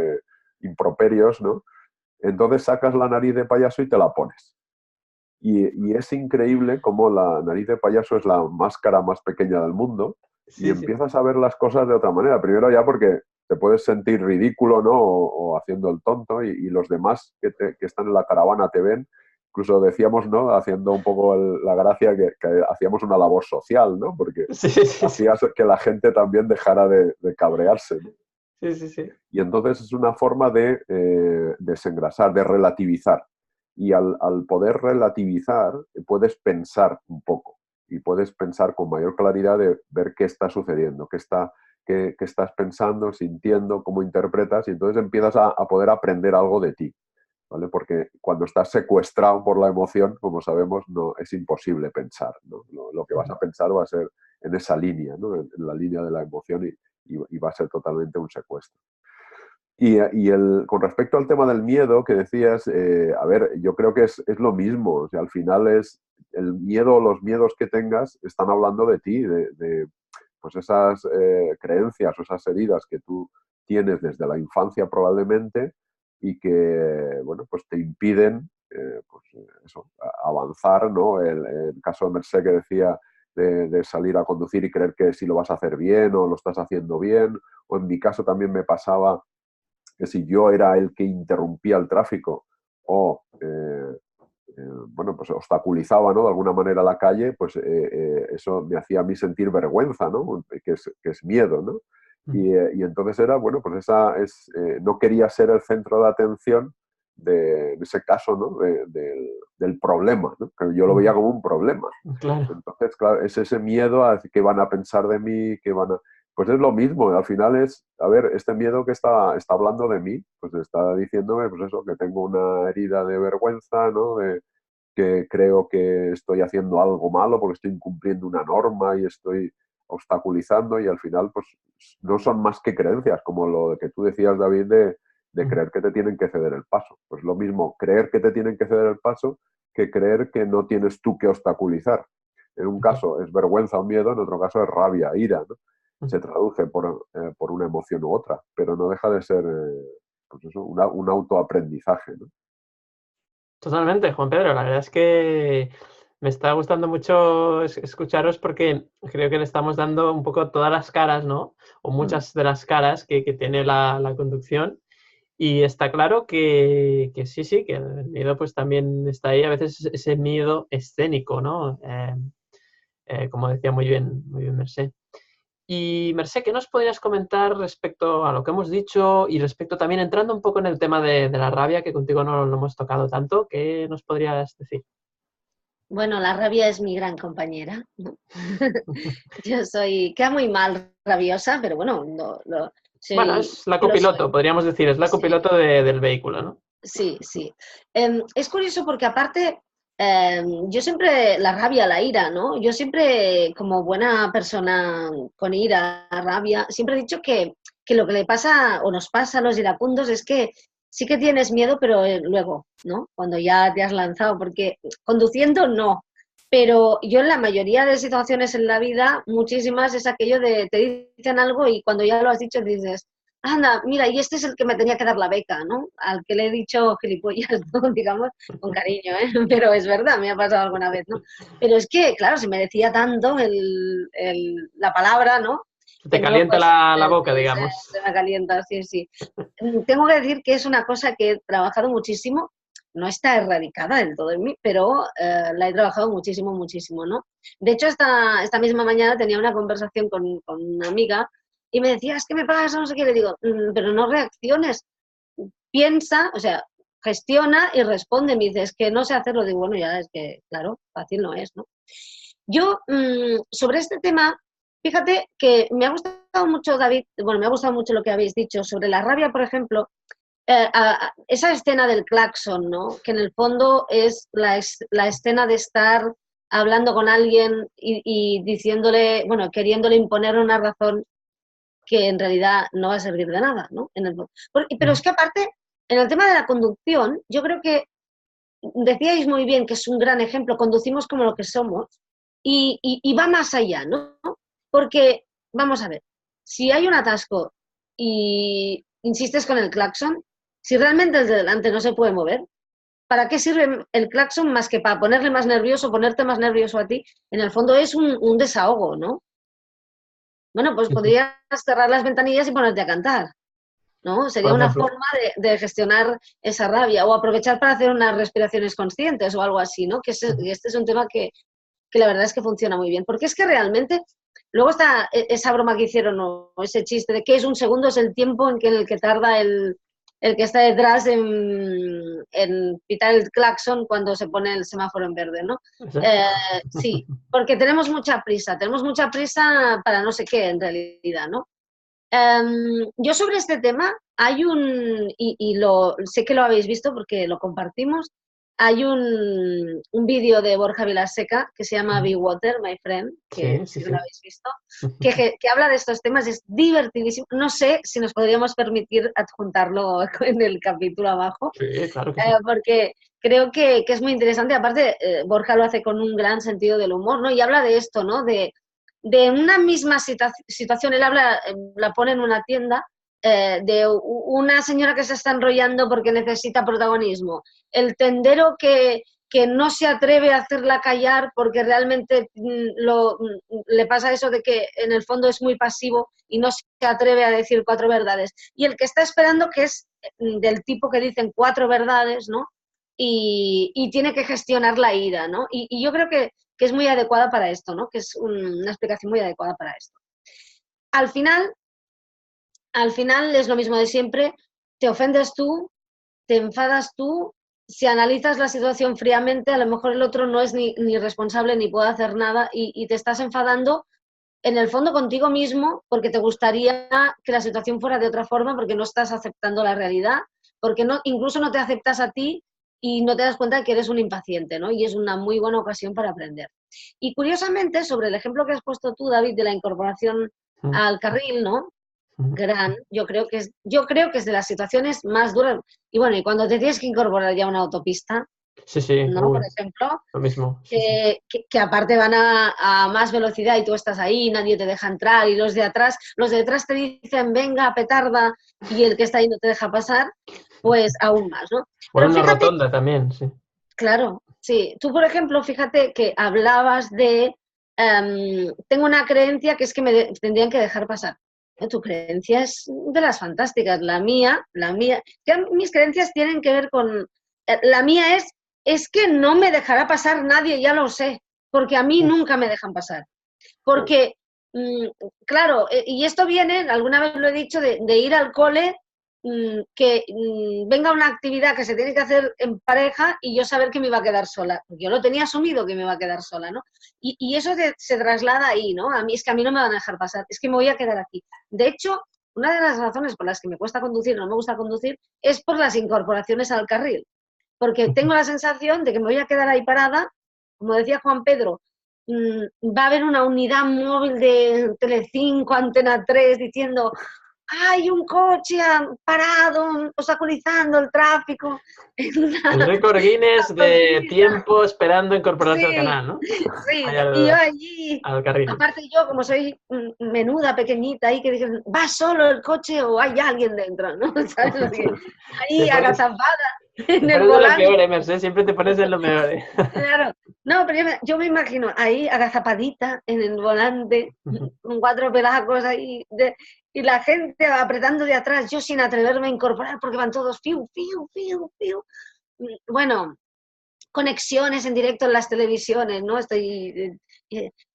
Improperios, ¿no? Entonces sacas la nariz de payaso y te la pones. Y es increíble cómo la nariz de payaso es la máscara más pequeña del mundo y Sí, sí, empiezas a ver las cosas de otra manera. Primero ya porque te puedes sentir ridículo, ¿no? O haciendo el tonto y los demás que están en la caravana te ven. Incluso decíamos, ¿no? Haciendo un poco la gracia que hacíamos una labor social, ¿no? Porque sí, sí, sí, sí, hacías que la gente también dejara de cabrearse, ¿no? sí, sí, sí. Y entonces es una forma de desengrasar, de relativizar. Y al poder relativizar, puedes pensar un poco y puedes pensar con mayor claridad de ver qué está sucediendo, qué estás pensando, sintiendo, cómo interpretas, y entonces empiezas a poder aprender algo de ti, ¿vale? Porque cuando estás secuestrado por la emoción, como sabemos, no, es imposible pensar, ¿no? Lo que vas a pensar va a ser en esa línea, ¿no? En la línea de la emoción y va a ser totalmente un secuestro. Con respecto al tema del miedo que decías, a ver, yo creo que es lo mismo. O sea, al final es el miedo o los miedos que tengas están hablando de ti, pues esas creencias o esas heridas que tú tienes desde la infancia probablemente y que, bueno, pues te impiden pues eso, avanzar, ¿no? El caso de Merced que decía de salir a conducir y creer que si lo vas a hacer bien o lo estás haciendo bien, o en mi caso también me pasaba que si yo era el que interrumpía el tráfico o bueno, pues obstaculizaba, ¿no? De alguna manera la calle, pues eso me hacía a mí sentir vergüenza, ¿no? Que es miedo, ¿no? Y entonces era, bueno, pues no quería ser el centro de atención en ese caso, ¿no? Del problema, ¿no? Que yo lo veía como un problema. Claro. Entonces, claro, es ese miedo a qué van a pensar de mí, Pues es lo mismo, al final a ver, este miedo que está hablando de mí, pues está diciéndome, pues eso, que tengo una herida de vergüenza, ¿no? Que creo que estoy haciendo algo malo porque estoy incumpliendo una norma y estoy obstaculizando y al final, pues no son más que creencias, como lo que tú decías, David, de creer que te tienen que ceder el paso. Pues lo mismo, creer que te tienen que ceder el paso que creer que no tienes tú que obstaculizar. En un caso es vergüenza o miedo, en otro caso es rabia, ira, ¿no? Se traduce por una emoción u otra, pero no deja de ser pues eso, un autoaprendizaje, ¿no? Totalmente, Juan Pedro. La verdad es que me está gustando mucho escucharos porque creo que le estamos dando un poco todas las caras, ¿no? O muchas de las caras que tiene la conducción. Y está claro que sí, que el miedo pues también está ahí. A veces ese miedo escénico, ¿no? Como decía muy bien Mercé. Y Mercé, ¿qué nos podrías comentar respecto a lo que hemos dicho y respecto también entrando un poco en el tema de la rabia, que contigo no lo hemos tocado tanto? ¿Qué nos podrías decir? Bueno, la rabia es mi gran compañera, ¿no? Yo queda muy mal rabiosa, pero bueno, Bueno, soy, es la lo soy. copiloto, podríamos decir, es la Sí, copiloto del vehículo, ¿no? sí, sí. Es curioso porque aparte, yo siempre, la rabia, la ira, ¿no? Yo siempre, como buena persona con ira, rabia, siempre he dicho que lo que le pasa o nos pasa a los iracundos es que sí que tienes miedo, pero luego, ¿no? Cuando ya te has lanzado, porque conduciendo no. Pero yo en la mayoría de situaciones en la vida, muchísimas es aquello de te dicen algo y cuando ya lo has dicho dices, anda, mira, y este es el que me tenía que dar la beca, ¿no? Al que le he dicho gilipollas, ¿no? Digamos, con cariño, ¿eh? Pero es verdad, me ha pasado alguna vez, ¿no? Pero es que, claro, se me decía tanto la palabra, ¿no? Te Que no lo calienta puedes la hacer, boca, digamos. se me calienta, sí, sí. Tengo que decir que es una cosa que he trabajado muchísimo, no está erradicada del todo en mí, pero la he trabajado muchísimo, muchísimo, ¿no? De hecho, esta misma mañana tenía una conversación con una amiga y me decía, es que me pasa, no sé qué, le digo, pero no reacciones, piensa, o sea, gestiona y responde. Me dice, es que no sé hacerlo. Digo, bueno, ya es que, claro, fácil no es, ¿no? Yo, sobre este tema, fíjate que me ha gustado mucho, David, bueno, me ha gustado mucho lo que habéis dicho sobre la rabia, por ejemplo, esa escena del claxon, ¿no? Que en el fondo es la escena de estar hablando con alguien y diciéndole, bueno, queriéndole imponer una razón que en realidad no va a servir de nada, ¿no? Pero es que aparte, en el tema de la conducción, yo creo que decíais muy bien que es un gran ejemplo, conducimos como lo que somos y va más allá, ¿no? Porque, vamos a ver, si hay un atasco y insistes con el claxon, si realmente el de delante no se puede mover, ¿para qué sirve el claxon más que para ponerle más nervioso, ponerte más nervioso a ti? En el fondo es un desahogo, ¿no? Bueno, pues podrías cerrar las ventanillas y ponerte a cantar, ¿no? Por Sería una ejemplo. forma de gestionar esa rabia o aprovechar para hacer unas respiraciones conscientes o algo así, ¿no? Que este es un tema que la verdad es que funciona muy bien. Porque es que realmente, luego está esa broma que hicieron o ese chiste de que es un segundo, es el tiempo en el que tarda el que está detrás en pitar el claxon cuando se pone el semáforo en verde, ¿no? Exacto. Sí, porque tenemos mucha prisa para no sé qué en realidad, ¿no? Yo sobre este tema hay sé que lo habéis visto porque lo compartimos, hay un vídeo de Borja Vilaseca que se llama Be Water, My Friend, que Sí, sí, sí que sí. lo habéis visto, que habla de estos temas, es divertidísimo. No sé si nos podríamos permitir adjuntarlo en el capítulo abajo, Sí, claro que sí. porque creo que es muy interesante. Aparte, Borja lo hace con un gran sentido del humor, ¿no? Y habla de esto, ¿no? De una misma situación, él habla, la pone en una tienda, de una señora que se está enrollando porque necesita protagonismo, el tendero que no se atreve a hacerla callar porque realmente le pasa eso de que en el fondo es muy pasivo y no se atreve a decir cuatro verdades, y el que está esperando, que es del tipo que dicen cuatro verdades, ¿no? Y tiene que gestionar la ira, ¿no? Y yo creo que es muy adecuada para esto, ¿no? Que es una explicación muy adecuada para esto. Al final, al final es lo mismo de siempre, te ofendes tú, te enfadas tú, si analizas la situación fríamente, a lo mejor el otro no es ni responsable ni puede hacer nada y te estás enfadando en el fondo contigo mismo porque te gustaría que la situación fuera de otra forma, porque no estás aceptando la realidad, porque no, incluso no te aceptas a ti y no te das cuenta de que eres un impaciente, ¿no? Y es una muy buena ocasión para aprender. Y curiosamente, sobre el ejemplo que has puesto tú, David, de la incorporación al carril, ¿no? Yo creo que es de las situaciones más duras. Y bueno, y cuando te tienes que incorporar ya a una autopista, Sí, ¿no? Por ejemplo, lo mismo. que aparte van a más velocidad y tú estás ahí, nadie te deja entrar y los de detrás te dicen venga, petarda, y el que está ahí no te deja pasar, pues aún más, ¿no? O en Pero una fíjate, rotonda también, sí. claro, sí. Tú, por ejemplo, fíjate que hablabas de tengo una creencia que es que me tendrían que dejar pasar. Tu creencia es de las fantásticas. La mía, ya mis creencias tienen que ver con... la mía es que no me dejará pasar nadie, ya lo sé, porque a mí nunca me dejan pasar. Porque, claro, y esto viene, alguna vez lo he dicho, de ir al cole, que venga una actividad que se tiene que hacer en pareja y yo saber que me iba a quedar sola. Porque yo lo tenía asumido que me iba a quedar sola, ¿no? Y eso se traslada ahí, ¿no? A mí es que a mí no me van a dejar pasar, es que me voy a quedar aquí. De hecho, una de las razones por las que me cuesta conducir, no me gusta conducir, es por las incorporaciones al carril. Porque tengo la sensación de que me voy a quedar ahí parada, como decía Juan Pedro, va a haber una unidad móvil de Telecinco, Antena 3, diciendo hay un coche parado, obstaculizando el tráfico. El récord Guinness de tiempo esperando incorporarse al Sí, canal, ¿no? sí, Ahí y yo allí, al carril. aparte yo como soy menuda, pequeñita, ahí que dicen, ¿va solo el coche o hay alguien dentro? ¿No? ¿Sabes? Ahí agazapada Te en el pones de lo peor, volante. Merced, siempre te pones en lo peor. Claro, no, pero yo me imagino ahí agazapadita en el volante, con 4 pelacos ahí, y la gente apretando de atrás, yo sin atreverme a incorporar porque van todos fiu, fiu, fiu, fiu. Bueno, conexiones en directo en las televisiones, ¿no?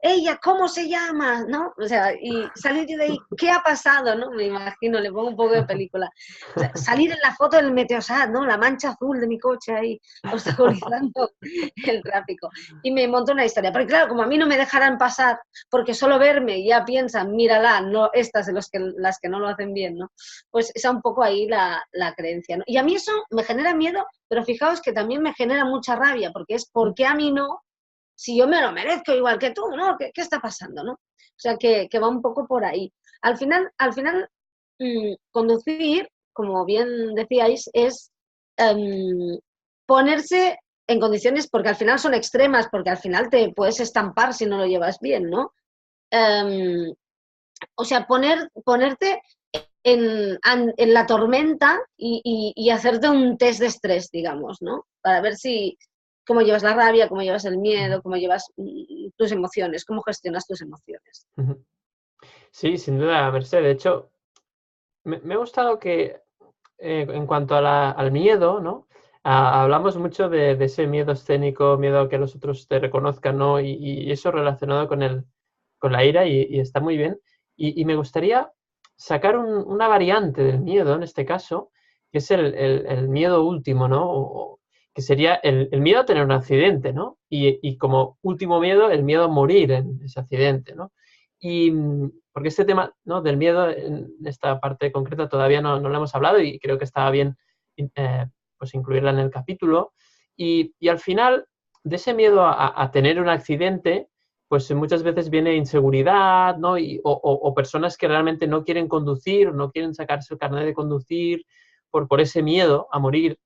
Ella, ¿cómo se llama? ¿No? O sea, y salir de ahí, ¿qué ha pasado? ¿No? Me imagino, le pongo un poco de película. O sea, salir en la foto del Meteosat, ¿no? La mancha azul de mi coche ahí, obstaculizando el tráfico. Y me monto una historia. Porque claro, como a mí no me dejarán pasar, porque solo verme ya piensan, mírala, no, estas de las que no lo hacen bien, ¿no? Pues esa un poco ahí la creencia, ¿no? Y a mí eso me genera miedo, pero fijaos que también me genera mucha rabia, porque es ¿por qué a mí no? Si yo me lo merezco igual que tú, ¿no? ¿Qué está pasando, no? O sea, que va un poco por ahí. Al final conducir, como bien decíais, es ponerse en condiciones, porque al final son extremas, porque al final te puedes estampar si no lo llevas bien, ¿no? O sea, ponerte en la tormenta y hacerte un test de estrés, digamos, ¿no? Para ver cómo llevas la rabia, cómo llevas el miedo, cómo llevas tus emociones, cómo gestionas tus emociones. Sí, sin duda, Merced. De hecho, me ha gustado que en cuanto al miedo, ¿no? Hablamos mucho de ese miedo escénico, miedo a que los otros te reconozcan, ¿no? Y eso relacionado con la ira y está muy bien. Y me gustaría sacar una variante del miedo, en este caso, que es el miedo último, ¿no? Que sería el miedo a tener un accidente, ¿no? Y como último miedo, el miedo a morir en ese accidente, ¿no? Y porque este tema, ¿no? del miedo, en esta parte concreta, todavía no lo hemos hablado y creo que estaba bien pues incluirla en el capítulo. Y al final, de ese miedo a tener un accidente, pues muchas veces viene inseguridad, ¿no? O personas que realmente no quieren conducir, no quieren sacarse el carnet de conducir por ese miedo a morir.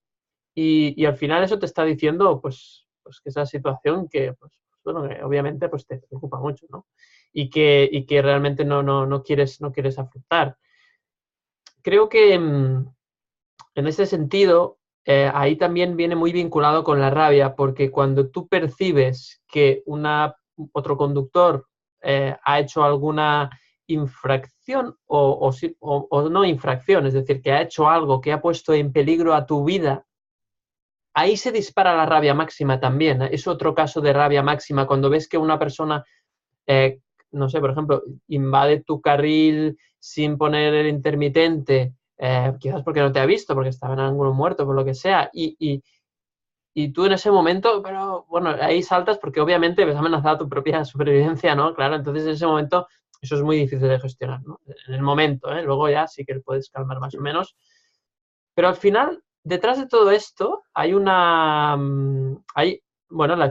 Y al final eso te está diciendo, pues que esa situación que, pues, bueno, que obviamente pues te preocupa mucho, ¿no? Y que realmente no quieres afrontar. Creo que en ese sentido, ahí también viene muy vinculado con la rabia, porque cuando tú percibes que otro conductor ha hecho alguna infracción o no infracción, es decir, que ha hecho algo que ha puesto en peligro a tu vida, ahí se dispara la rabia máxima también. Es otro caso de rabia máxima cuando ves que una persona no sé, por ejemplo, invade tu carril sin poner el intermitente, quizás porque no te ha visto, porque estaba en ángulo muerto, por lo que sea, y tú en ese momento, pero bueno, ahí saltas porque obviamente ves amenazada tu propia supervivencia, ¿no? Claro, entonces en ese momento eso es muy difícil de gestionar, ¿no? En el momento, ¿eh? Luego ya sí que puedes calmar más o menos. Pero al final, detrás de todo esto, hay bueno, la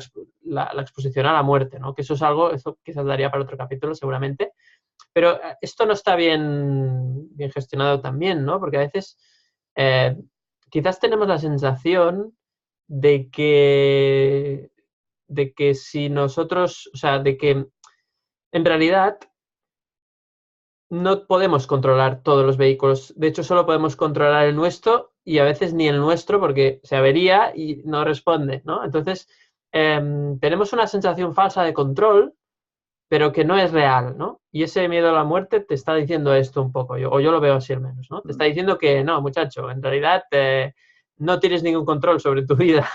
exposición a la muerte, ¿no? Que eso es algo, eso quizás daría para otro capítulo seguramente. Pero esto no está bien gestionado también, ¿no? Porque a veces quizás tenemos la sensación de que si nosotros, o sea, de que en realidad no podemos controlar todos los vehículos. De hecho, solo podemos controlar el nuestro y a veces ni el nuestro porque se avería y no responde, ¿no? Entonces, tenemos una sensación falsa de control, pero que no es real, ¿no? Y ese miedo a la muerte te está diciendo esto un poco, o yo lo veo así al menos, ¿no? Te está diciendo que no, muchacho, en realidad no tienes ningún control sobre tu vida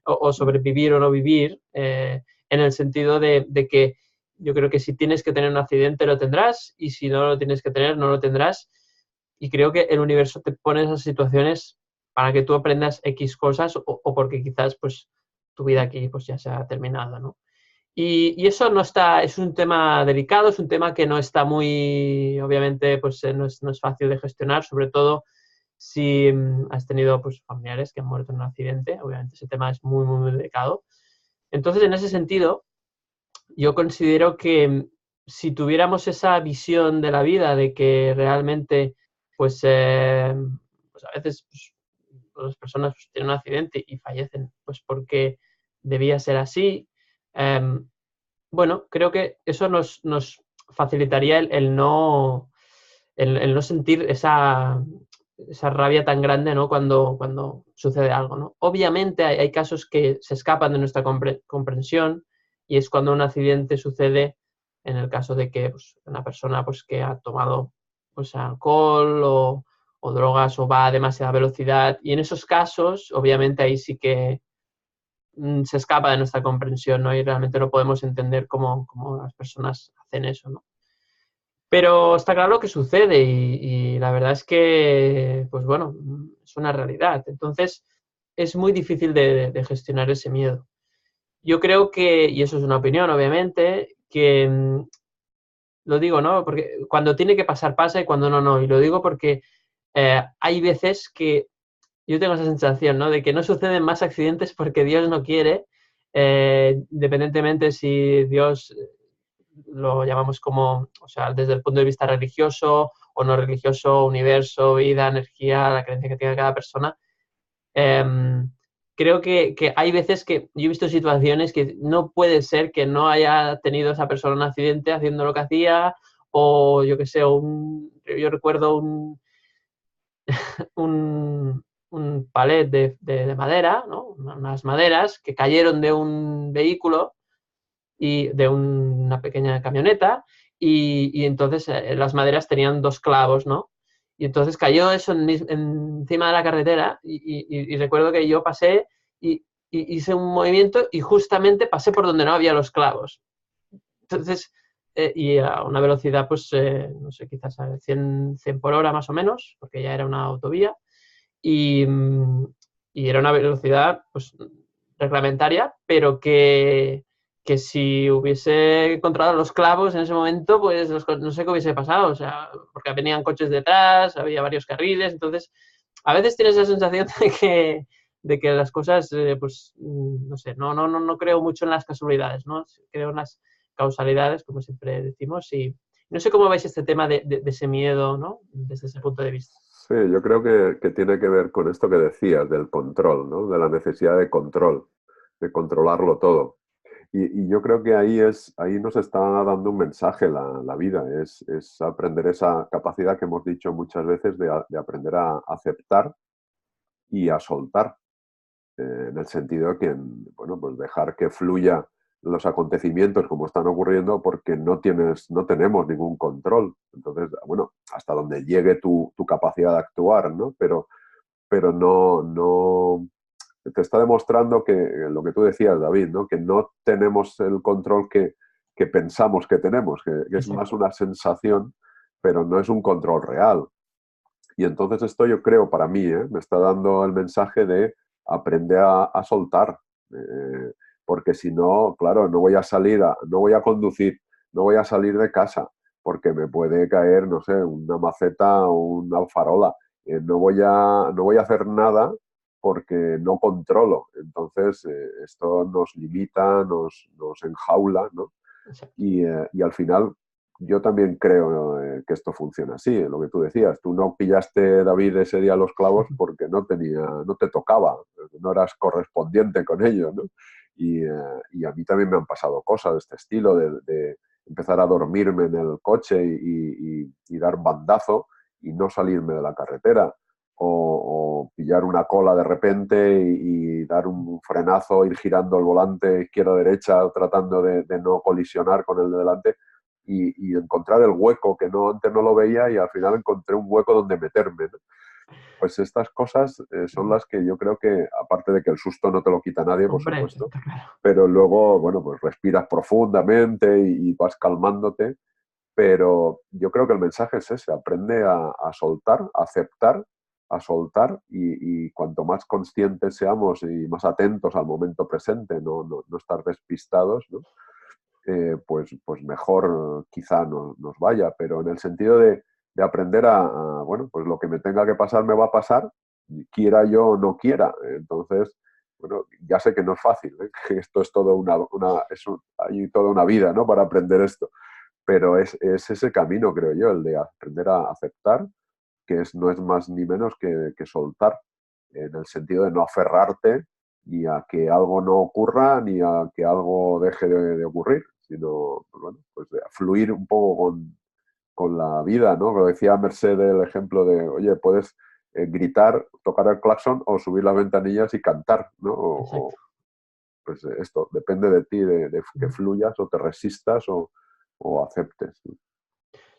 o sobre vivir o no vivir, en el sentido de que yo creo que si tienes que tener un accidente lo tendrás y si no lo tienes que tener no lo tendrás. Y creo que el universo te pone esas situaciones para que tú aprendas X cosas o porque quizás pues tu vida aquí pues ya se ha terminado, ¿no? Y eso no está, es un tema delicado, es un tema que no está muy, obviamente, pues no es fácil de gestionar, sobre todo si has tenido pues, familiares que han muerto en un accidente, obviamente ese tema es muy, muy, muy delicado. Entonces, en ese sentido, yo considero que si tuviéramos esa visión de la vida de que realmente, pues a veces pues, las personas pues, tienen un accidente y fallecen pues porque debía ser así, bueno, creo que eso nos facilitaría el no sentir esa rabia tan grande, ¿no? Cuando sucede algo, ¿no? Obviamente hay casos que se escapan de nuestra comprensión y es cuando un accidente sucede en el caso de que pues, una persona pues, que ha tomado pues, alcohol o drogas o va a demasiada velocidad y en esos casos, obviamente ahí sí que se escapa de nuestra comprensión, ¿no? Y realmente no podemos entender cómo las personas hacen eso, ¿no? Pero está claro que sucede y la verdad es que, pues bueno, es una realidad. Entonces, es muy difícil de gestionar ese miedo. Yo creo que, y eso es una opinión, obviamente, que lo digo, ¿no? Porque cuando tiene que pasar, pasa y cuando no, no. Y lo digo porque hay veces que yo tengo esa sensación, ¿no? De que no suceden más accidentes porque Dios no quiere, independientemente si Dios lo llamamos como, o sea, desde el punto de vista religioso o no religioso, universo, vida, energía, la creencia que tenga cada persona. Creo que hay veces que yo he visto situaciones que no puede ser que no haya tenido esa persona un accidente haciendo lo que hacía o yo qué sé, yo recuerdo un palet de madera, ¿no? Unas maderas que cayeron de un vehículo y de una pequeña camioneta y entonces las maderas tenían dos clavos, ¿no? Y entonces cayó eso encima de la carretera y recuerdo que yo pasé y hice un movimiento y justamente pasé por donde no había los clavos. Entonces, y a una velocidad, pues, no sé, quizás a 100 por hora más o menos, porque ya era una autovía, y, y era una velocidad, pues, reglamentaria, pero que si hubiese encontrado los clavos en ese momento, pues no sé qué hubiese pasado, o sea, porque venían coches detrás, había varios carriles, entonces a veces tienes la sensación de que las cosas, pues, no sé, no creo mucho en las casualidades, ¿no? Creo en las causalidades, como siempre decimos, y no sé cómo veis este tema de ese miedo, ¿no? Desde ese punto de vista. Sí, yo creo que tiene que ver con esto que decías, del control, ¿no? De la necesidad de control, de controlarlo todo. Y yo creo que ahí nos está dando un mensaje la vida, es aprender esa capacidad que hemos dicho muchas veces de aprender a aceptar y a soltar, en el sentido de que, bueno, pues dejar que fluya los acontecimientos como están ocurriendo porque no tenemos ningún control. Entonces, bueno, hasta donde llegue tu capacidad de actuar, ¿no? Pero no te está demostrando que lo que tú decías, David, ¿no? Que no tenemos el control que pensamos que tenemos, que es más una sensación, pero no es un control real. Y entonces esto yo creo, para mí, me está dando el mensaje de aprender a soltar, porque si no, claro, no voy a salir, no voy a conducir, no voy a salir de casa, porque me puede caer, no sé, una maceta o una farola. No voy a hacer nada porque no controlo. Entonces, esto nos limita, nos enjaula, ¿no? Y al final yo también creo que esto funciona así, lo que tú decías. Tú no pillaste, David, ese día los clavos porque no te tocaba, no eras correspondiente con ellos, ¿no? Y a mí también me han pasado cosas de este estilo, de empezar a dormirme en el coche y dar bandazo y no salirme de la carretera. O pillar una cola de repente y dar un frenazo, ir girando el volante izquierda-derecha tratando de no colisionar con el de delante y encontrar el hueco que antes no lo veía y al final encontré un hueco donde meterme, ¿no? Pues estas cosas son las que yo creo que, aparte de que el susto no te lo quita nadie, por Hombre, supuesto, está claro. pero luego, bueno, pues respiras profundamente y vas calmándote, pero yo creo que el mensaje es ese, aprende a soltar, a aceptar, a soltar y cuanto más conscientes seamos y más atentos al momento presente, no estar despistados, ¿no? Pues mejor quizá nos vaya, pero en el sentido de aprender bueno, pues lo que me tenga que pasar me va a pasar, quiera yo o no quiera. Entonces, bueno, ya sé que no es fácil, ¿eh? Que esto es todo hay toda una vida, ¿no? Para aprender esto, pero es ese camino, creo yo, el de aprender a aceptar, que no es más ni menos que soltar, en el sentido de no aferrarte ni a que algo no ocurra, ni a que algo deje de ocurrir, sino, pues bueno, pues de fluir un poco con la vida, ¿no? Lo decía Mercedes, el ejemplo de, oye, puedes gritar, tocar el claxon o subir las ventanillas y cantar, ¿no? Pues esto, depende de ti, de que fluyas o te resistas o aceptes, ¿no?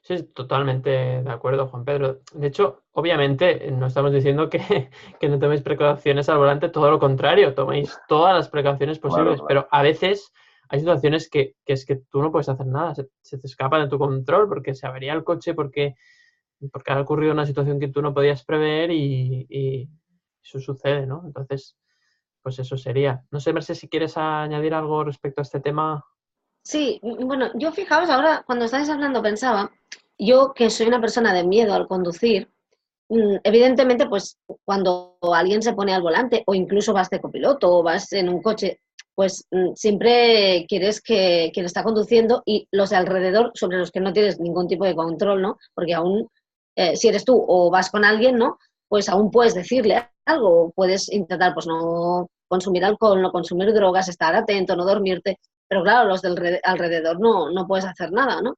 Sí, totalmente de acuerdo, Juan Pedro. De hecho, obviamente, no estamos diciendo que no toméis precauciones al volante, todo lo contrario, toméis todas las precauciones posibles, Claro. pero a veces hay situaciones que es que tú no puedes hacer nada, se te escapa de tu control porque se avería el coche, porque ha ocurrido una situación que tú no podías prever y eso sucede, ¿no? Entonces, pues eso sería. No sé, Mercedes, si quieres añadir algo respecto a este tema. Sí, bueno, yo fijaos, ahora cuando estáis hablando pensaba, yo que soy una persona de miedo al conducir, evidentemente, pues cuando alguien se pone al volante o incluso vas de copiloto o vas en un coche, pues siempre quieres que quien está conduciendo y los de alrededor, sobre los que no tienes ningún tipo de control, ¿no? Porque aún, si eres tú o vas con alguien, ¿no? Pues aún puedes decirle algo, puedes intentar, pues no consumir alcohol, no consumir drogas, estar atento, no dormirte, pero claro, los del alrededor no puedes hacer nada, ¿no?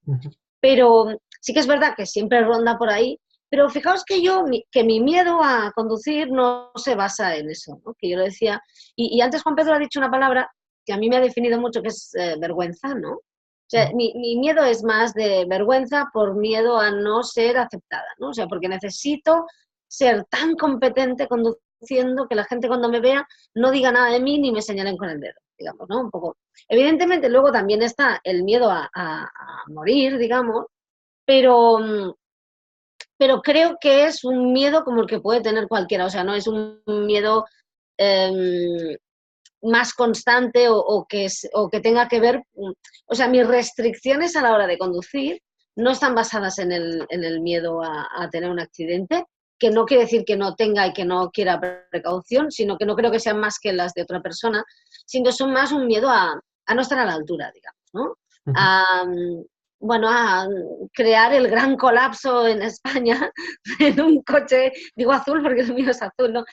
Pero sí que es verdad que siempre ronda por ahí, pero fijaos que que mi miedo a conducir no se basa en eso, ¿no? Que yo lo decía, y antes Juan Pedro ha dicho una palabra que a mí me ha definido mucho, que es vergüenza, ¿no? O sea, mi miedo es más de vergüenza por miedo a no ser aceptada, ¿no? O sea, porque necesito ser tan competente conduciendo que la gente cuando me vea no diga nada de mí ni me señalen con el dedo, digamos, ¿no? Un poco. Evidentemente luego también está el miedo a morir, digamos, pero, pero creo que es un miedo como el que puede tener cualquiera, o sea, no es un miedo más constante o que tenga que ver, o sea, mis restricciones a la hora de conducir no están basadas en el miedo a tener un accidente, que no quiere decir que no tenga y que no quiera precaución, sino que no creo que sean más que las de otra persona, sino son más un miedo a no estar a la altura, digamos, ¿no? Bueno, a crear el gran colapso en España en un coche, digo azul porque el mío es azul, ¿no?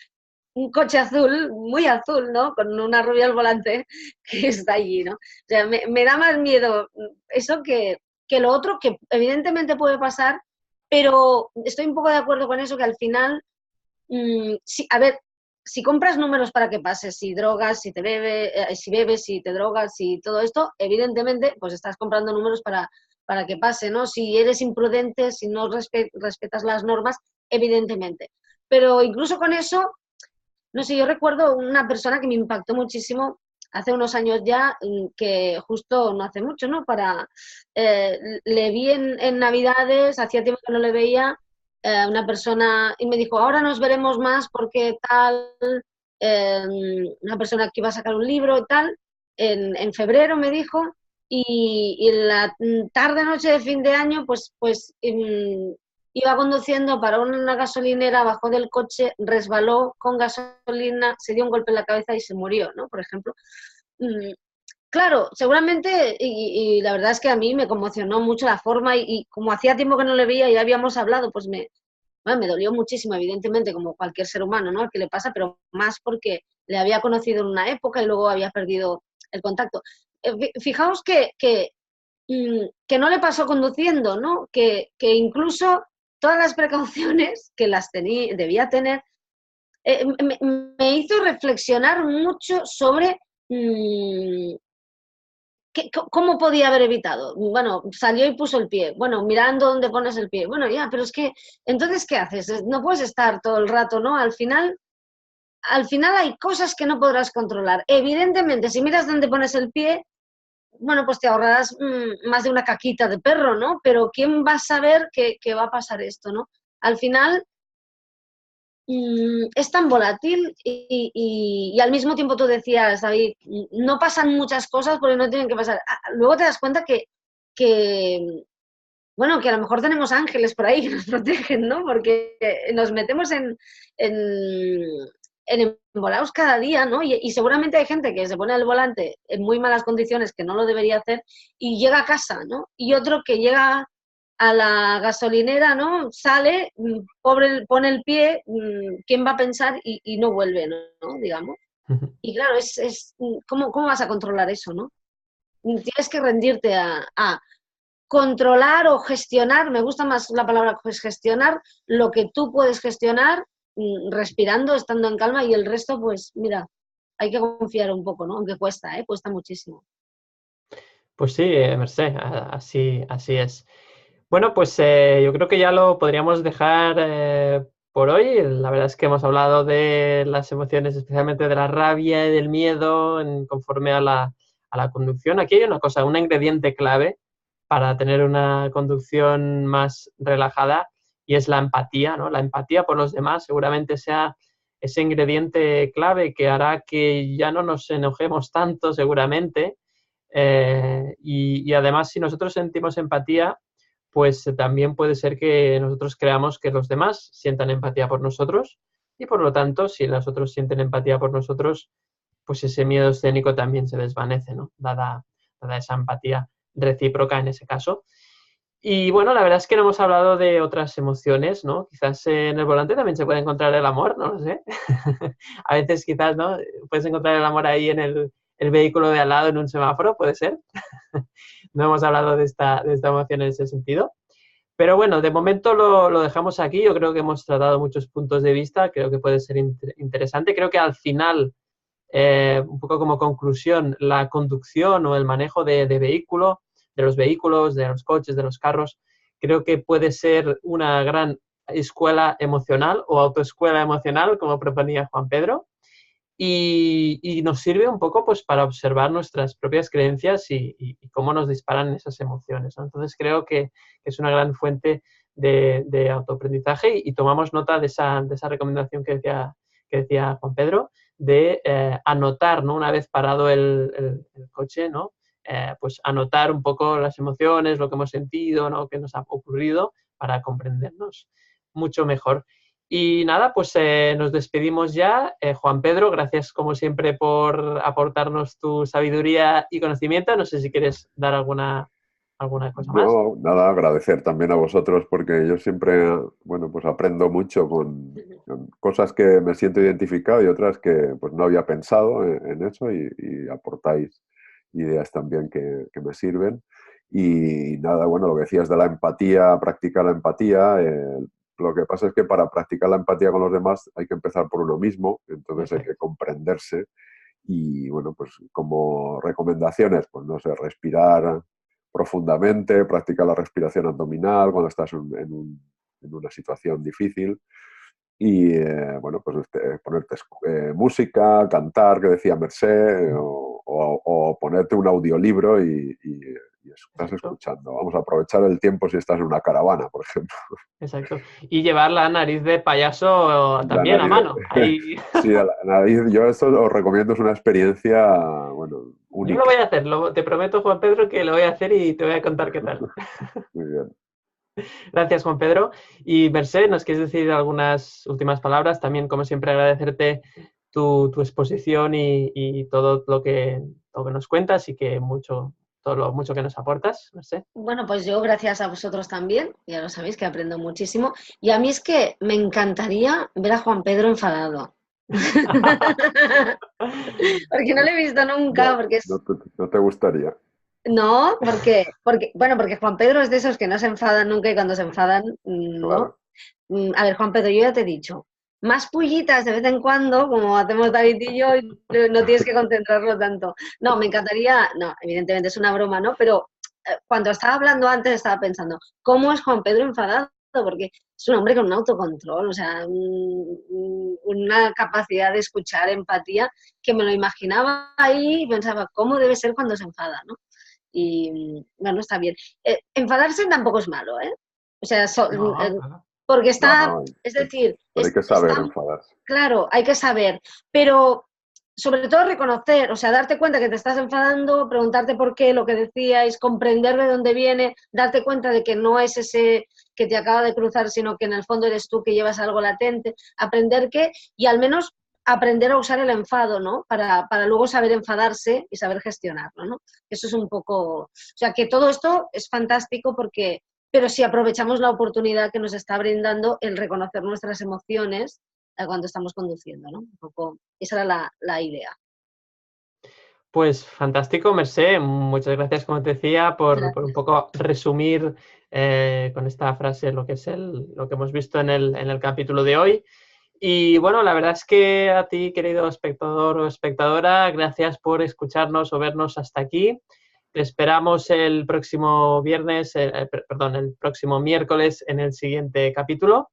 Un coche azul, muy azul, ¿no? Con una rubia al volante que está allí, ¿no? O sea, me da más miedo eso que lo otro, que evidentemente puede pasar, pero estoy un poco de acuerdo con eso, que al final, sí, a ver, si compras números para que pases, si drogas, si bebes, si te drogas, si todo esto, evidentemente, pues estás comprando números para que pase, ¿no? Si eres imprudente, si no respetas las normas, evidentemente. Pero incluso con eso, no sé, yo recuerdo una persona que me impactó muchísimo hace unos años ya, que justo no hace mucho, ¿no? Le vi en Navidades, hacía tiempo que no le veía, una persona, y me dijo, ahora nos veremos más porque tal, eh, una persona que iba a sacar un libro y tal, en febrero me dijo, y la tarde-noche de fin de año, iba conduciendo para una gasolinera, bajó del coche, resbaló con gasolina, se dio un golpe en la cabeza y se murió, ¿no? Por ejemplo. Claro, seguramente, y la verdad es que a mí me conmocionó mucho la forma y como hacía tiempo que no le veía y habíamos hablado, pues bueno, me dolió muchísimo, evidentemente, como cualquier ser humano, ¿no? Al que le pasa, pero más porque le había conocido en una época y luego había perdido el contacto. Fijaos que no le pasó conduciendo, ¿no? Que incluso todas las precauciones que debía tener, me hizo reflexionar mucho sobre cómo podía haber evitado. Bueno, salió y puso el pie. Bueno, mirando dónde pones el pie. Bueno, ya, pero es que, entonces, ¿qué haces? No puedes estar todo el rato, ¿no? Al final hay cosas que no podrás controlar. Evidentemente, si miras dónde pones el pie, bueno, pues te ahorrarás más de una caquita de perro, ¿no? Pero ¿quién va a saber que va a pasar esto, ¿no? Al final es tan volátil y al mismo tiempo tú decías, David, no pasan muchas cosas porque no tienen que pasar. Luego te das cuenta bueno, que a lo mejor tenemos ángeles por ahí que nos protegen, ¿no? Porque nos metemos en embolados cada día, ¿no? Y seguramente hay gente que se pone al volante en muy malas condiciones, que no lo debería hacer, y llega a casa, ¿no? Y otro que llega a la gasolinera, ¿no? Sale, pobre, pone el pie, ¿quién va a pensar? Y no vuelve, ¿no? Digamos. Y claro, ¿cómo vas a controlar eso, no? Tienes que rendirte a controlar o gestionar, me gusta más la palabra pues, gestionar, lo que tú puedes gestionar, respirando, estando en calma, y el resto, pues mira, hay que confiar un poco, ¿no? Aunque cuesta, cuesta muchísimo. Pues sí, Mercé, así es. Bueno, pues yo creo que ya lo podríamos dejar por hoy. La verdad es que hemos hablado de las emociones, especialmente de la rabia y del miedo, conforme a la conducción. Aquí hay una cosa, un ingrediente clave para tener una conducción más relajada y es la empatía, ¿no? La empatía por los demás seguramente sea ese ingrediente clave que hará que ya no nos enojemos tanto, seguramente. Y además, si nosotros sentimos empatía, pues también puede ser que nosotros creamos que los demás sientan empatía por nosotros y por lo tanto, si los otros sienten empatía por nosotros, pues ese miedo escénico también se desvanece, ¿no? Dada esa empatía recíproca en ese caso. Y bueno, la verdad es que no hemos hablado de otras emociones, ¿no? Quizás en el volante también se puede encontrar el amor, no lo sé. A veces quizás, ¿no? Puedes encontrar el amor ahí en el vehículo de al lado en un semáforo, puede ser. No hemos hablado de esta emoción en ese sentido. Pero bueno, de momento lo dejamos aquí. Yo creo que hemos tratado muchos puntos de vista. Creo que puede ser interesante. Creo que al final, un poco como conclusión, la conducción o el manejo de vehículo, de los vehículos, de los coches, de los carros, creo que puede ser una gran escuela emocional o autoescuela emocional, como proponía Juan Pedro. Y nos sirve un poco pues para observar nuestras propias creencias y cómo nos disparan esas emociones, ¿no? Entonces creo que es una gran fuente de autoaprendizaje y tomamos nota de esa recomendación que decía Juan Pedro de anotar, ¿no? Una vez parado el coche, ¿no? Pues anotar un poco las emociones, lo que hemos sentido, ¿no? Qué nos ha ocurrido para comprendernos mucho mejor. Y nada, pues nos despedimos ya. Juan Pedro, gracias como siempre por aportarnos tu sabiduría y conocimiento. No sé si quieres dar alguna cosa más. No, nada, agradecer también a vosotros porque yo siempre, bueno, pues aprendo mucho con cosas que me siento identificado y otras que pues no había pensado en eso y aportáis ideas también que me sirven. Y nada, bueno, lo que decías de la empatía, practicar la empatía, lo que pasa es que para practicar la empatía con los demás hay que empezar por uno mismo, entonces hay que comprenderse y bueno, pues como recomendaciones, pues no sé, respirar profundamente, practicar la respiración abdominal cuando estás en una situación difícil y bueno, pues ponerte música, cantar, que decía Mercé, o o ponerte un audiolibro y estás Exacto. escuchando. Vamos a aprovechar el tiempo si estás en una caravana, por ejemplo. Exacto. Y llevar la nariz de payaso La también a nariz, mano. Ahí. sí, la nariz, yo esto os recomiendo, es una experiencia, bueno, Yo lo voy única. a hacer, te prometo, Juan Pedro, que lo voy a hacer y te voy a contar qué tal. Muy bien. Gracias, Juan Pedro. Y Mercè, ¿nos quieres decir algunas últimas palabras? También, como siempre, agradecerte tu exposición y todo lo que nos cuentas y que todo lo mucho que nos aportas, Mercè. Bueno, pues yo gracias a vosotros también, ya lo sabéis que aprendo muchísimo. Y a mí es que me encantaría ver a Juan Pedro enfadado. Porque no lo he visto nunca, No, porque no es... no te gustaría. No, porque Juan Pedro es de esos que no se enfadan nunca y cuando se enfadan, no. Claro. A ver, Juan Pedro, yo ya te he dicho, más pullitas de vez en cuando, como hacemos David y yo, y no tienes que concentrarlo tanto. No, me encantaría, no, evidentemente es una broma, ¿no? Pero cuando estaba hablando antes estaba pensando, ¿cómo es Juan Pedro enfadado? Porque es un hombre con un autocontrol, o sea, una capacidad de escuchar, empatía, que me lo imaginaba ahí y pensaba, ¿cómo debe ser cuando se enfada, ¿no? Y bueno, está bien. Enfadarse tampoco es malo, ¿eh? O sea, No, claro. porque No, está, no, es decir, pero hay que saber está, enfadarse. claro, hay que saber, pero sobre todo reconocer, o sea, darte cuenta que te estás enfadando, preguntarte por qué, lo que decíais, comprender de dónde viene, darte cuenta de que no es ese que te acaba de cruzar, sino que en el fondo eres tú que llevas algo latente, aprender que, y al menos aprender a usar el enfado, ¿no? Para luego saber enfadarse y saber gestionarlo, ¿no? Eso es un poco, o sea, que todo esto es fantástico porque, pero si aprovechamos la oportunidad que nos está brindando el reconocer nuestras emociones cuando estamos conduciendo, ¿no? Un poco, esa era la idea. Pues fantástico, Mercè. Muchas gracias, como te decía, por un Gracias. poco resumir con esta frase lo que es lo que hemos visto en el capítulo de hoy. Y bueno, la verdad es que a ti, querido espectador o espectadora, gracias por escucharnos o vernos hasta aquí. Te esperamos el próximo el próximo miércoles en el siguiente capítulo.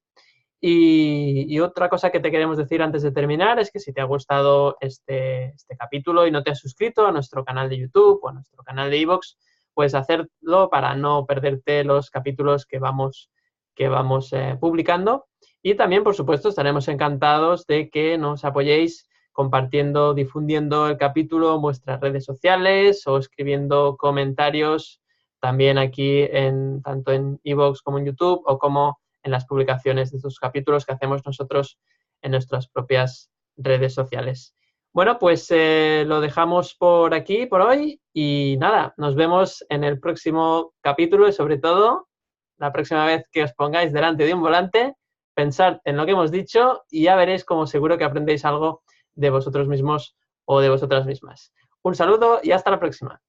Y otra cosa que te queremos decir antes de terminar es que si te ha gustado este capítulo y no te has suscrito a nuestro canal de YouTube o a nuestro canal de iVoox, puedes hacerlo para no perderte los capítulos que vamos publicando. Y también, por supuesto, estaremos encantados de que nos apoyéis compartiendo, difundiendo el capítulo en vuestras redes sociales o escribiendo comentarios también aquí tanto en iVoox como en YouTube o como en las publicaciones de estos capítulos que hacemos nosotros en nuestras propias redes sociales. Bueno, pues lo dejamos por aquí por hoy y nada, nos vemos en el próximo capítulo y sobre todo la próxima vez que os pongáis delante de un volante, pensad en lo que hemos dicho y ya veréis como seguro que aprendéis algo de vosotros mismos o de vosotras mismas. Un saludo y hasta la próxima.